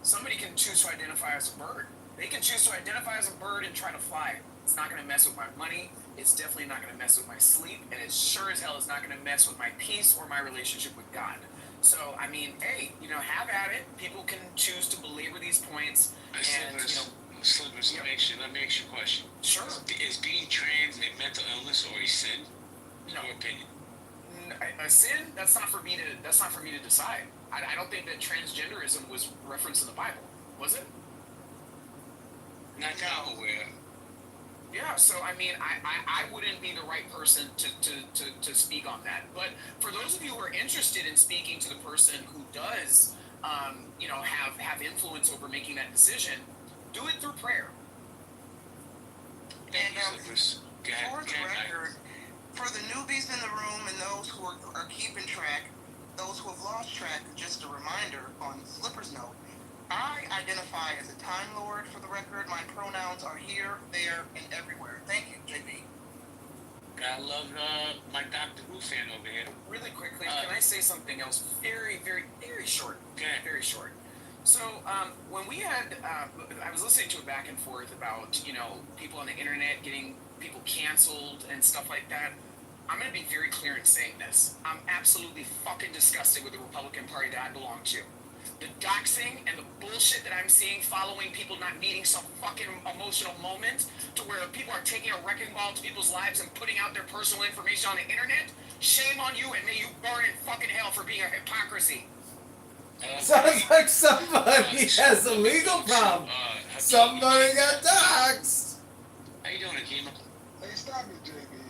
somebody can choose to identify as a bird. They can choose to identify as a bird and try to fly. It's not going to mess with my money. It's definitely not going to mess with my sleep. And it sure as hell is not going to mess with my peace or my relationship with God. So, I mean, hey, have at it. People can choose to belabor these points. Slippers, let me ask you a question. Sure. Is being trans a mental illness or a sin? In your opinion? A sin? That's not for me to decide. I don't think that transgenderism was referenced in the Bible. Was it? Not that I'm aware. Yeah, so I mean, I wouldn't be the right person to speak on that. But for those of you who are interested in speaking to the person who does, have influence over making that decision, do it through prayer. And for the record, for the newbies in the room and those who are keeping track, those who have lost track, just a reminder on Slipper's note, I identify as a Time Lord, for the record. My pronouns are here, there, and everywhere. Thank you, JB. I love my Dr. Who fan over here. Really quickly, can I say something else? Very, very, very short. Okay. Very short. So, when we had, I was listening to a back and forth about, people on the internet getting people canceled and stuff like that. I'm going to be very clear in saying this. I'm absolutely fucking disgusted with the Republican Party that I belong to. The doxing and the bullshit that I'm seeing following people not needing some fucking emotional moment to where people are taking a wrecking ball to people's lives and putting out their personal information on the internet. Shame on you, and may you burn in fucking hell for being a hypocrisy. Sounds like somebody has a legal problem. Somebody got doxed. How you doing, Akima? Hey, stop it, JB.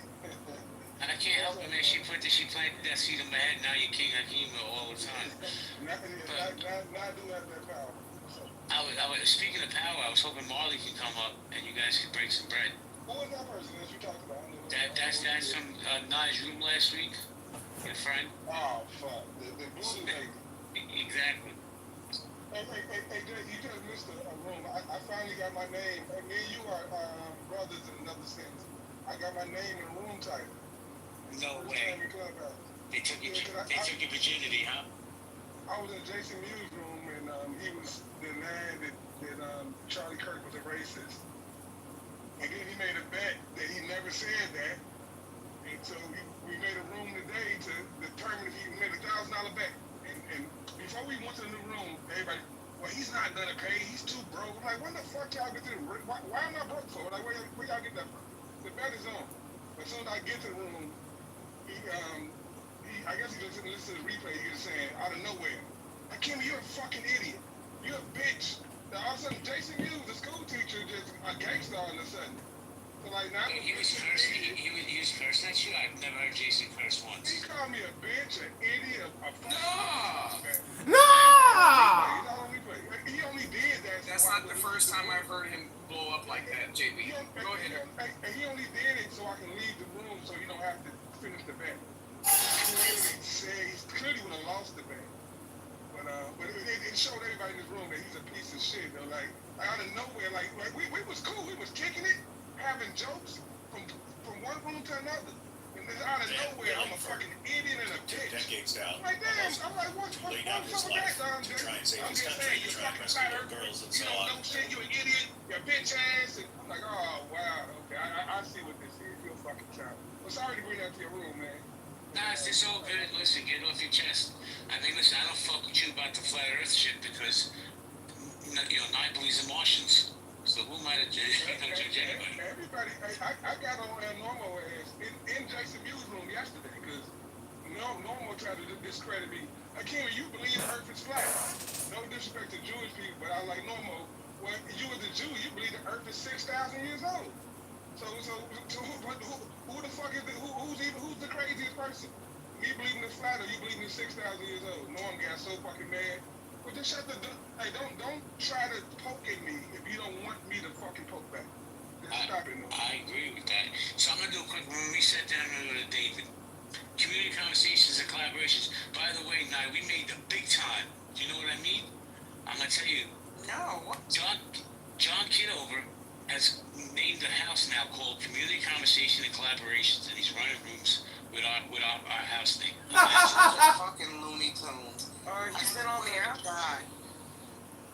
I can't help it, man. She planted that seed in my head. Now you're King Akima all the time. Not do that power. I was speaking of power. I was hoping Marley could come up and you guys could break some bread. Who was that person that you talked about? That's from Naj's room last week. Your friend. Oh fuck, the voodoo lady. Exactly. Hey, Jay, you just missed a room. I finally got my name. Me and you are brothers in another sense. I got my name in the room title. No way. They took your virginity, huh? I was in Jason Mewes' room, and he was denying that Charlie Kirk was a racist. And then he made a bet that he never said that. And so we made a room today to determine if he made $1,000 bet. And before we went to the new room, everybody, well, he's not gonna pay. He's too broke. I'm like, when the fuck y'all get to the room? Why am I broke for? Like, where y'all get that from? The bet is on. As soon as I get to the room, I guess he just didn't listen to the replay. He was saying, out of nowhere, Kim, you're a fucking idiot. You're a bitch. Now, all of a sudden, Jason Mewes, the school teacher, just a gangster all of a sudden. So, like, now he was cursing at you? I've never heard Jason curse once. He called me a bitch, an idiot, a No! He only did that. That's not the first time I've heard him blow up like that, JB. Go ahead. And he only did it so I can leave the room so you don't have to finish the bet. He clearly would have lost the bet. But it showed everybody in this room that he's a piece of shit. Though, like out of nowhere, like we was cool. We was kicking it, having jokes from one room to another. And then out of nowhere, I'm a fucking idiot and a bitch. Decades now. Like damn, I'm like, what's up with that? To try and save his country, to try and rescue girls and so on. Don't shit, you an idiot, you a bitch ass. And I'm like, oh wow, okay, I see what this is. You're a fucking child. Well, sorry to bring that to your room, man. Nah, it's all good. Listen, get it off your chest. I mean, listen, I don't fuck with you about the flat earth shit because, Nye believes in Martians. So who am I to judge anybody? Everybody, I got on Normal ass in Jason Mewes' room yesterday because Normal tried to discredit me. Akima, you believe the earth is flat. No disrespect to Jewish people, but I was like, Normal, well, you as a Jew, you believe the earth is 6,000 years old. So who the fuck is who's the craziest person? Me believing it's flat or you believing it's 6,000 years old? Norm got so fucking mad. Well, just shut the hey, don't try to poke at me if you don't want me to fucking poke back. I agree with that. So I'm gonna do a quick when we sit down and go to David. Community conversations and collaborations. By the way, Nye, we made the big time. Do you know what I mean? I'm gonna tell you. No. John Kitover has named a house now called Community Conversation and Collaborations, and he's running rooms with our house name. Fucking Looney Tunes. He's been on there. God.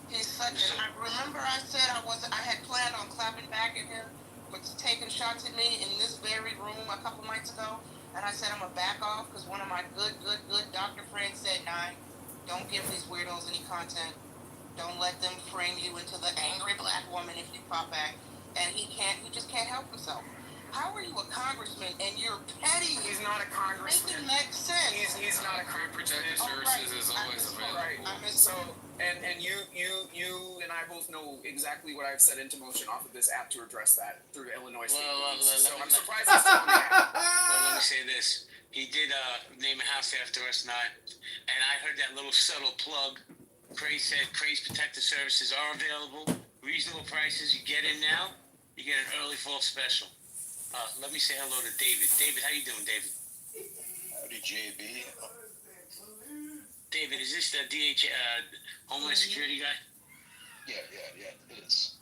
He's such an. Remember I said I had planned on clapping back at him, but taking shots at me in this very room a couple nights ago, and I said I'm gonna back off because one of my good doctor friends said, "Nah, don't give these weirdos any content. Don't let them frame you into the angry black woman if you pop back." And he just can't help himself. How are you a congressman and you're petty? He's not a congressman. Make it make sense. He's not a congressman. Protective services is always available. Right. So, and you and I both know exactly what I've set into motion off of this app to address that through the Illinois State Police. So I'm surprised it's still on the app. Well, let me say this. He did name a house after us, Nye, and I heard that little subtle plug. Craig said Craig's Protective Services are available. Reasonable prices. You get in now, you get an early fall special. Let me say hello to David. David, how you doing, David? Howdy, JB. David, is this the Homeland Security guy? Yeah, it is.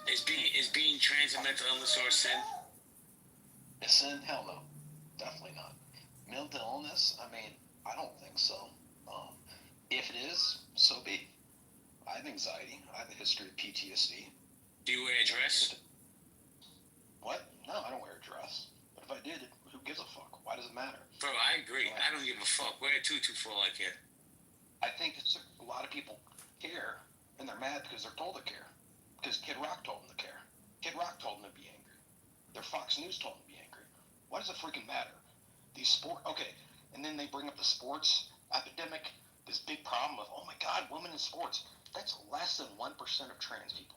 Is being trans a mental illness or a sin? A sin? Hell no. Definitely not. Mental illness? I mean, I don't think so. If it is, so be it. I have anxiety. I have a history of PTSD. Do you wear a dress? What? No, I don't wear a dress. But if I did, who gives a fuck? Why does it matter? Bro, I agree. I don't give a fuck. Wear a tutu for all I care. I think a lot of people care, and they're mad because they're told to care. Because Kid Rock told them to care. Kid Rock told them to be angry. Their Fox News told them to be angry. Why does it freaking matter? Okay, and then they bring up the sports epidemic, this big problem of, oh my God, women in sports. That's less than 1% of trans people.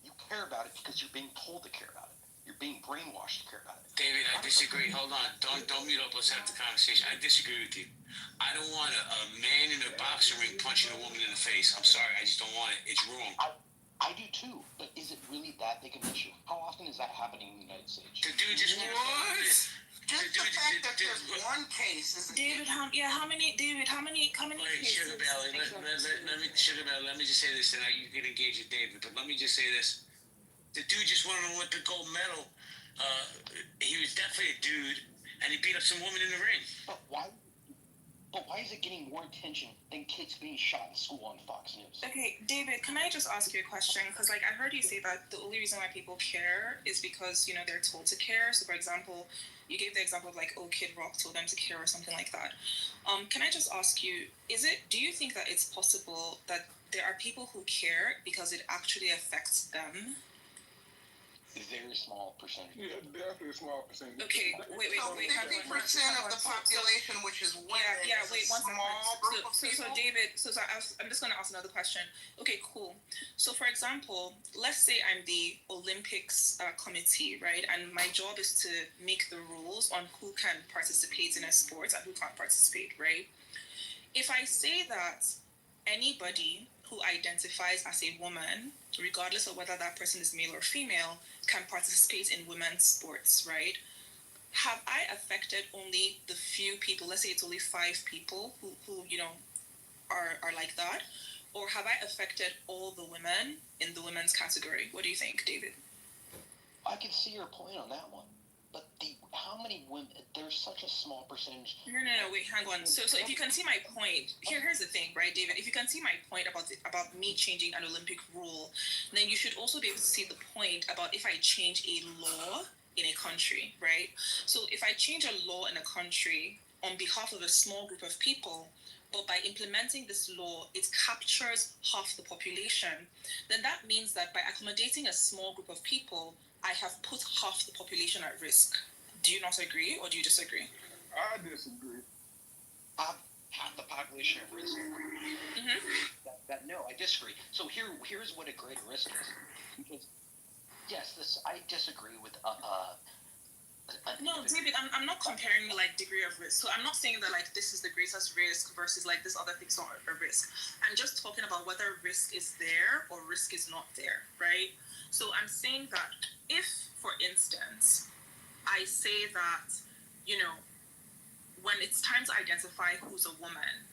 You care about it because you're being told to care about it. You're being brainwashed to care about it. David, I disagree. Hold on. Don't mute up. Let's have the conversation. I disagree with you. I don't want a man in a boxing ring punching a woman in the face. I'm sorry. I just don't want it. It's wrong. I do too. But is it really that big of an issue? How often is that happening in the United States? The dude just Just the fact that there's one case is David, how many Wait, Sugar Belly, let me just say this, and you can engage with David, but let me just say this. The dude just won an Olympic gold medal. He was definitely a dude, and he beat up some woman in the ring. But why is it getting more attention than kids being shot in school on Fox News? Okay, David, can I just ask you a question? Because, I heard you say that the only reason why people care is because, they're told to care. So, for example, you gave the example of, Kid Rock told them to care or something like that. Can I just ask you, do you think that it's possible that there are people who care because it actually affects them? A very small percentage. Yeah, definitely a small percentage. Okay, wait. 50% of the population, which is women. Yeah, wait, one small group of so David, I'm just going to ask another question. Okay, cool. So, for example, let's say I'm the Olympics committee, right? And my job is to make the rules on who can participate in a sport and who can't participate, right? If I say that anybody who identifies as a woman, regardless of whether that person is male or female, can participate in women's sports, right? Have I affected only the few people, let's say it's only 5 people who are like that? Or have I affected all the women in the women's category? What do you think, David? I can see your point on that one. But how many women, there's such a small percentage. No, wait, hang on. So if you can see my point, here's the thing, right, David? If you can see my point about me changing an Olympic rule, then you should also be able to see the point about if I change a law in a country, right? So if I change a law in a country on behalf of a small group of people, but by implementing this law, it captures half the population, then that means that by accommodating a small group of people, I have put half the population at risk. Do you not agree, or do you disagree? I disagree. Half the population at risk. Mm-hmm. No, I disagree. So here's what a greater risk is. Because yes, I disagree with No, David, I'm not comparing degree of risk. So I'm not saying that this is the greatest risk versus this other thing's not a risk. I'm just talking about whether risk is there or risk is not there, right? So I'm saying that if, for instance, I say that, when it's time to identify who's a woman,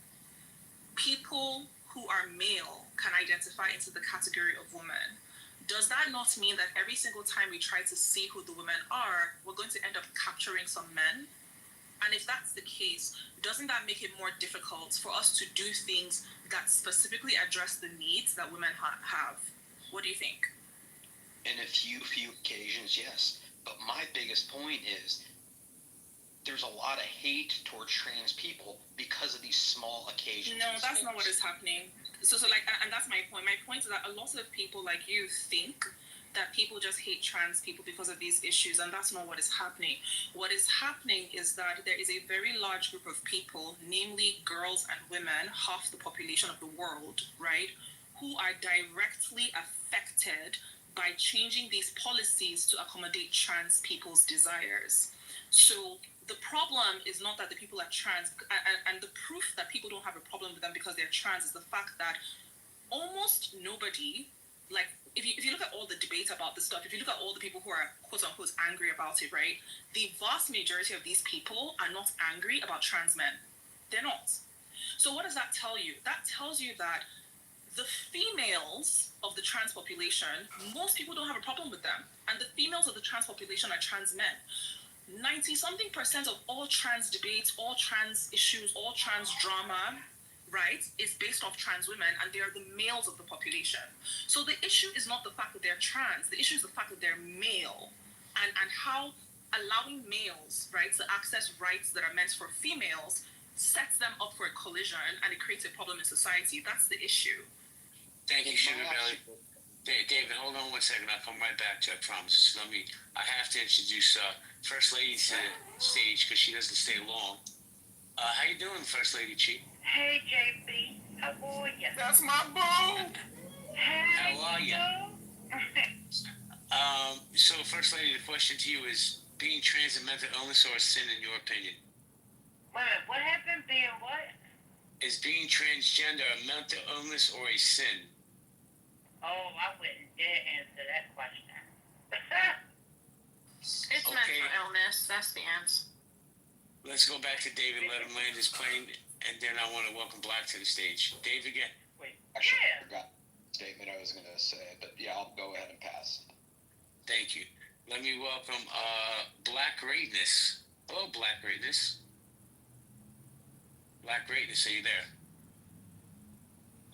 people who are male can identify into the category of woman. Does that not mean that every single time we try to see who the women are, we're going to end up capturing some men? And if that's the case, doesn't that make it more difficult for us to do things that specifically address the needs that women have? What do you think? In a few occasions, yes. But my biggest point is there's a lot of hate towards trans people because of these small occasions. No, that's not what is happening. So and that's my point. My point is that a lot of people like you think that people just hate trans people because of these issues, and that's not what is happening. What is happening is that there is a very large group of people, namely girls and women, half the population of the world, right, who are directly affected by changing these policies to accommodate trans people's desires. So the problem is not that the people are trans, and the proof that people don't have a problem with them because they're trans is the fact that almost nobody, like, if you look at all the debate about this stuff, if you look at all the people who are quote-unquote angry about it, right, the vast majority of these people are not angry about trans men. They're not. So what does that tell you? That tells you that the females of the trans population, most people don't have a problem with them. And the females of the trans population are trans men. 90-something% of all trans debates, all trans issues, all trans drama, right, is based off trans women, and they are the males of the population. So the issue is not the fact that they're trans. The issue is the fact that they're male, and how allowing males, right, to access rights that are meant for females sets them up for a collision, and it creates a problem in society. That's the issue. Thank you, Sugar Belly. David, hold on 1 second. I'll come right back to you, I promise. I have to introduce First Lady to the stage because she doesn't stay long. How you doing, First Lady Chi? Hey, JB. How are you? That's my boo. Hey, how are you? So, First Lady, the question to you is, being trans a mental illness or a sin in your opinion? What happened? Being what? Is being transgender a mental illness or a sin? Oh, I wouldn't dare answer that question. It's mental illness. That's the answer. Let's go back to David, let him land his plane, and then I want to welcome Black to the stage. Dave again. Wait, actually, I forgot the statement I was going to say, but yeah, I'll go ahead and pass. Thank you. Let me welcome Black Greatness. Hello, Black Greatness. Black Greatness, are you there?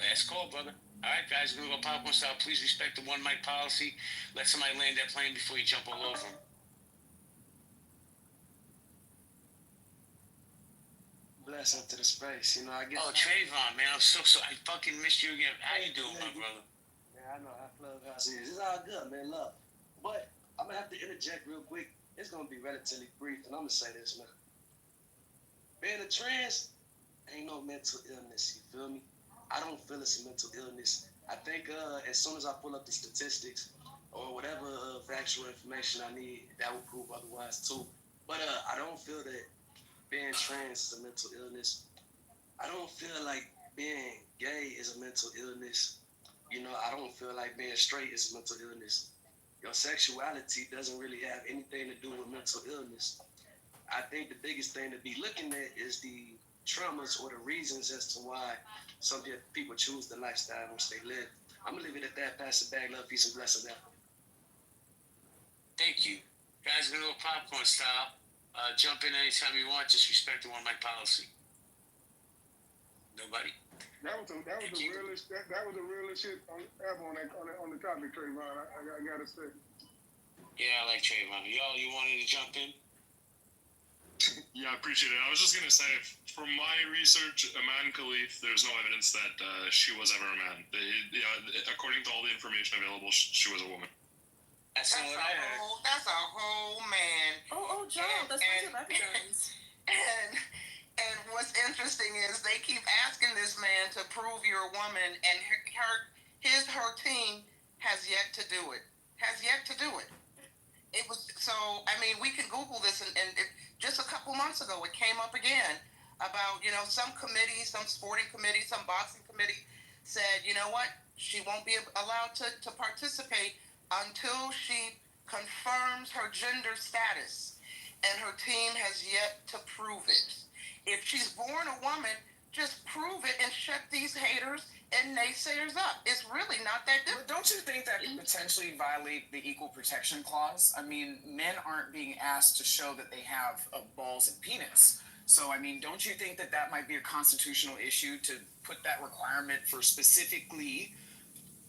Last call, brother. All right, guys, we're going to go popcorn style. Please respect the one mic policy. Let somebody land that plane before you jump all over them. Blessing to the space, I guess. Oh, Trayvon, man, I'm so I fucking missed you again. How you doing, my brother? Yeah, I know how Clubhouse is. It's all good, man. Love. But I'm gonna have to interject real quick. It's gonna be relatively brief, and I'm gonna say this, man. Being a trans ain't no mental illness. You feel me? I don't feel it's a mental illness. I think as soon as I pull up the statistics or whatever factual information I need, that will prove otherwise too. But I don't feel that being trans is a mental illness. I don't feel like being gay is a mental illness. I don't feel like being straight is a mental illness. Your sexuality doesn't really have anything to do with mental illness. I think the biggest thing to be looking at is the traumas or the reasons as to why some people choose the lifestyle in which they live. I'm going to leave it at that. Pass it back. Love, peace, and blessings. Thank you. Guys, we're going to go popcorn style. Jump in anytime you want. Just respect the one mic policy. Nobody? That was the realest shit ever on the topic, Trayvon. I gotta say. Yeah, I like Trayvon. Y'all, you wanted to jump in? Yeah, I appreciate it. I was just gonna say, from my research, Aman Khalif, there's no evidence that she was ever a man. According to all the information available, she was a woman. That's what I heard. That's a whole man. Oh, Joe, that's plenty of evidence. And what's interesting is they keep asking this man to prove you're a woman, and her team has yet to do it. It was so. I mean, we can Google this, and just a couple months ago, it came up again about some committee, some sporting committee, some boxing committee said, you know what, she won't be allowed to participate until she confirms her gender status, and her team has yet to prove it. If she's born a woman, just prove it and shut these haters and naysayers up. It's really not that difficult. But don't you think that could potentially violate the Equal Protection Clause? I mean, men aren't being asked to show that they have balls and penis. So, I mean, don't you think that that might be a constitutional issue to put that requirement for specifically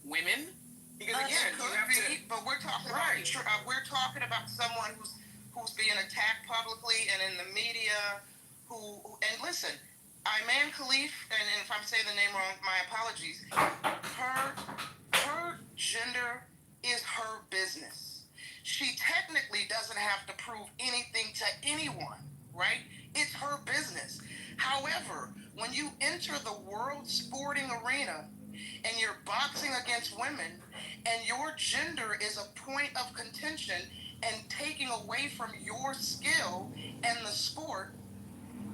women? Because again, you have to. But we're talking about someone who's being attacked publicly and in the media. And listen, Iman Khalif, and if I'm saying the name wrong, my apologies. Her gender is her business. She technically doesn't have to prove anything to anyone, right? It's her business. However, when you enter the world sporting arena and you're boxing against women and your gender is a point of contention and taking away from your skill and the sport,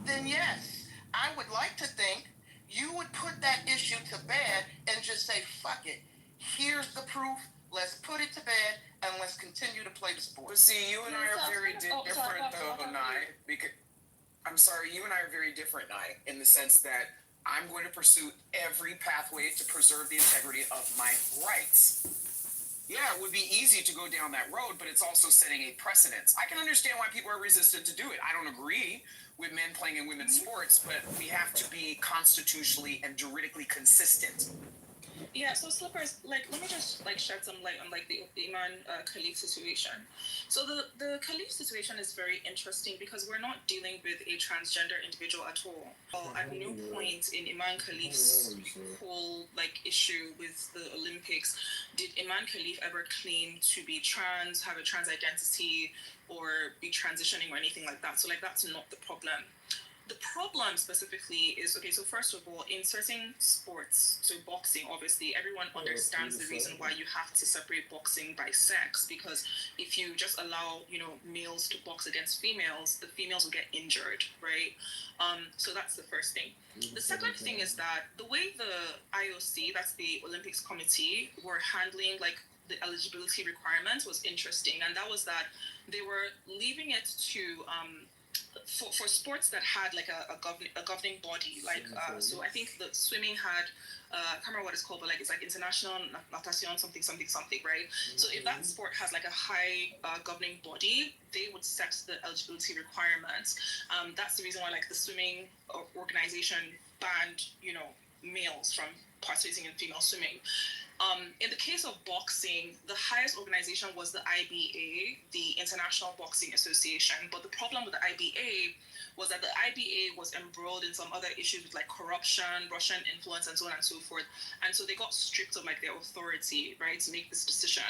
then yes, I would like to think you would put that issue to bed and just say, fuck it. Here's the proof. Let's put it to bed and let's continue to play the sport. But see, you and I are very different, though, Nye. Because I'm sorry, you and I are very different, Nye, in the sense that I'm going to pursue every pathway to preserve the integrity of my rights. Yeah, it would be easy to go down that road, but it's also setting a precedence. I can understand why people are resistant to do it. I don't agree with men playing in women's sports, but we have to be constitutionally and juridically consistent. Yeah, so Slippers, like, let me just like shed some light on like the Iman Khalif situation. So the Khalif situation is very interesting because we're not dealing with a transgender individual at all. At no point in Iman Khalif's whole like issue with the Olympics did Iman Khalif ever claim to be trans, have a trans identity, or be transitioning or anything like that. So like that's not the problem. The problem specifically is, okay, so first of all, in certain sports, so boxing, obviously, everyone understands the reason why you have to separate boxing by sex, because if you just allow, males to box against females, the females will get injured, right? So that's the first thing. The second thing is that the way the IOC, that's the Olympics Committee, were handling, like, the eligibility requirements was interesting, and that was that they were leaving it to for sports that had like a governing body, like so I think the swimming had I can't remember what it's called, but like it's like International Natation something, right? So if that sport has like a high governing body, they would set the eligibility requirements. That's the reason why like the swimming organization banned males from participating in female swimming. In the case of boxing, the highest organization was the IBA, the International Boxing Association. But the problem with the IBA was that the IBA was embroiled in some other issues with like corruption, Russian influence, and so on and so forth. And so they got stripped of like their authority, right, to make this decision.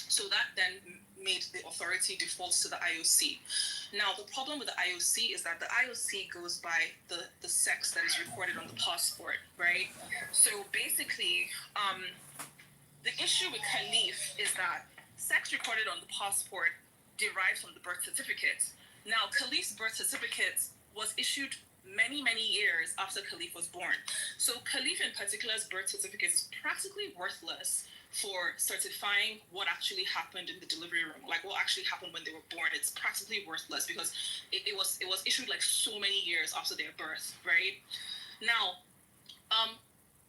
So that then made the authority default to the IOC. Now, the problem with the IOC is that the IOC goes by the sex that is recorded on the passport, right? So basically, the issue with Khalif is that sex recorded on the passport derives from the birth certificate. Now, Khalif's birth certificate was issued many, many years after Khalif was born. So Khalif in particular's birth certificate is practically worthless for certifying what actually happened in the delivery room, like what actually happened when they were born. It's practically worthless because it was issued like so many years after their birth, right? Now,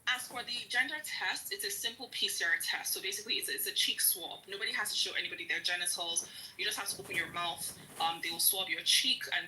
as for the gender test, it's a simple PCR test. So basically, it's a cheek swab. Nobody has to show anybody their genitals. You just have to open your mouth. They will swab your cheek and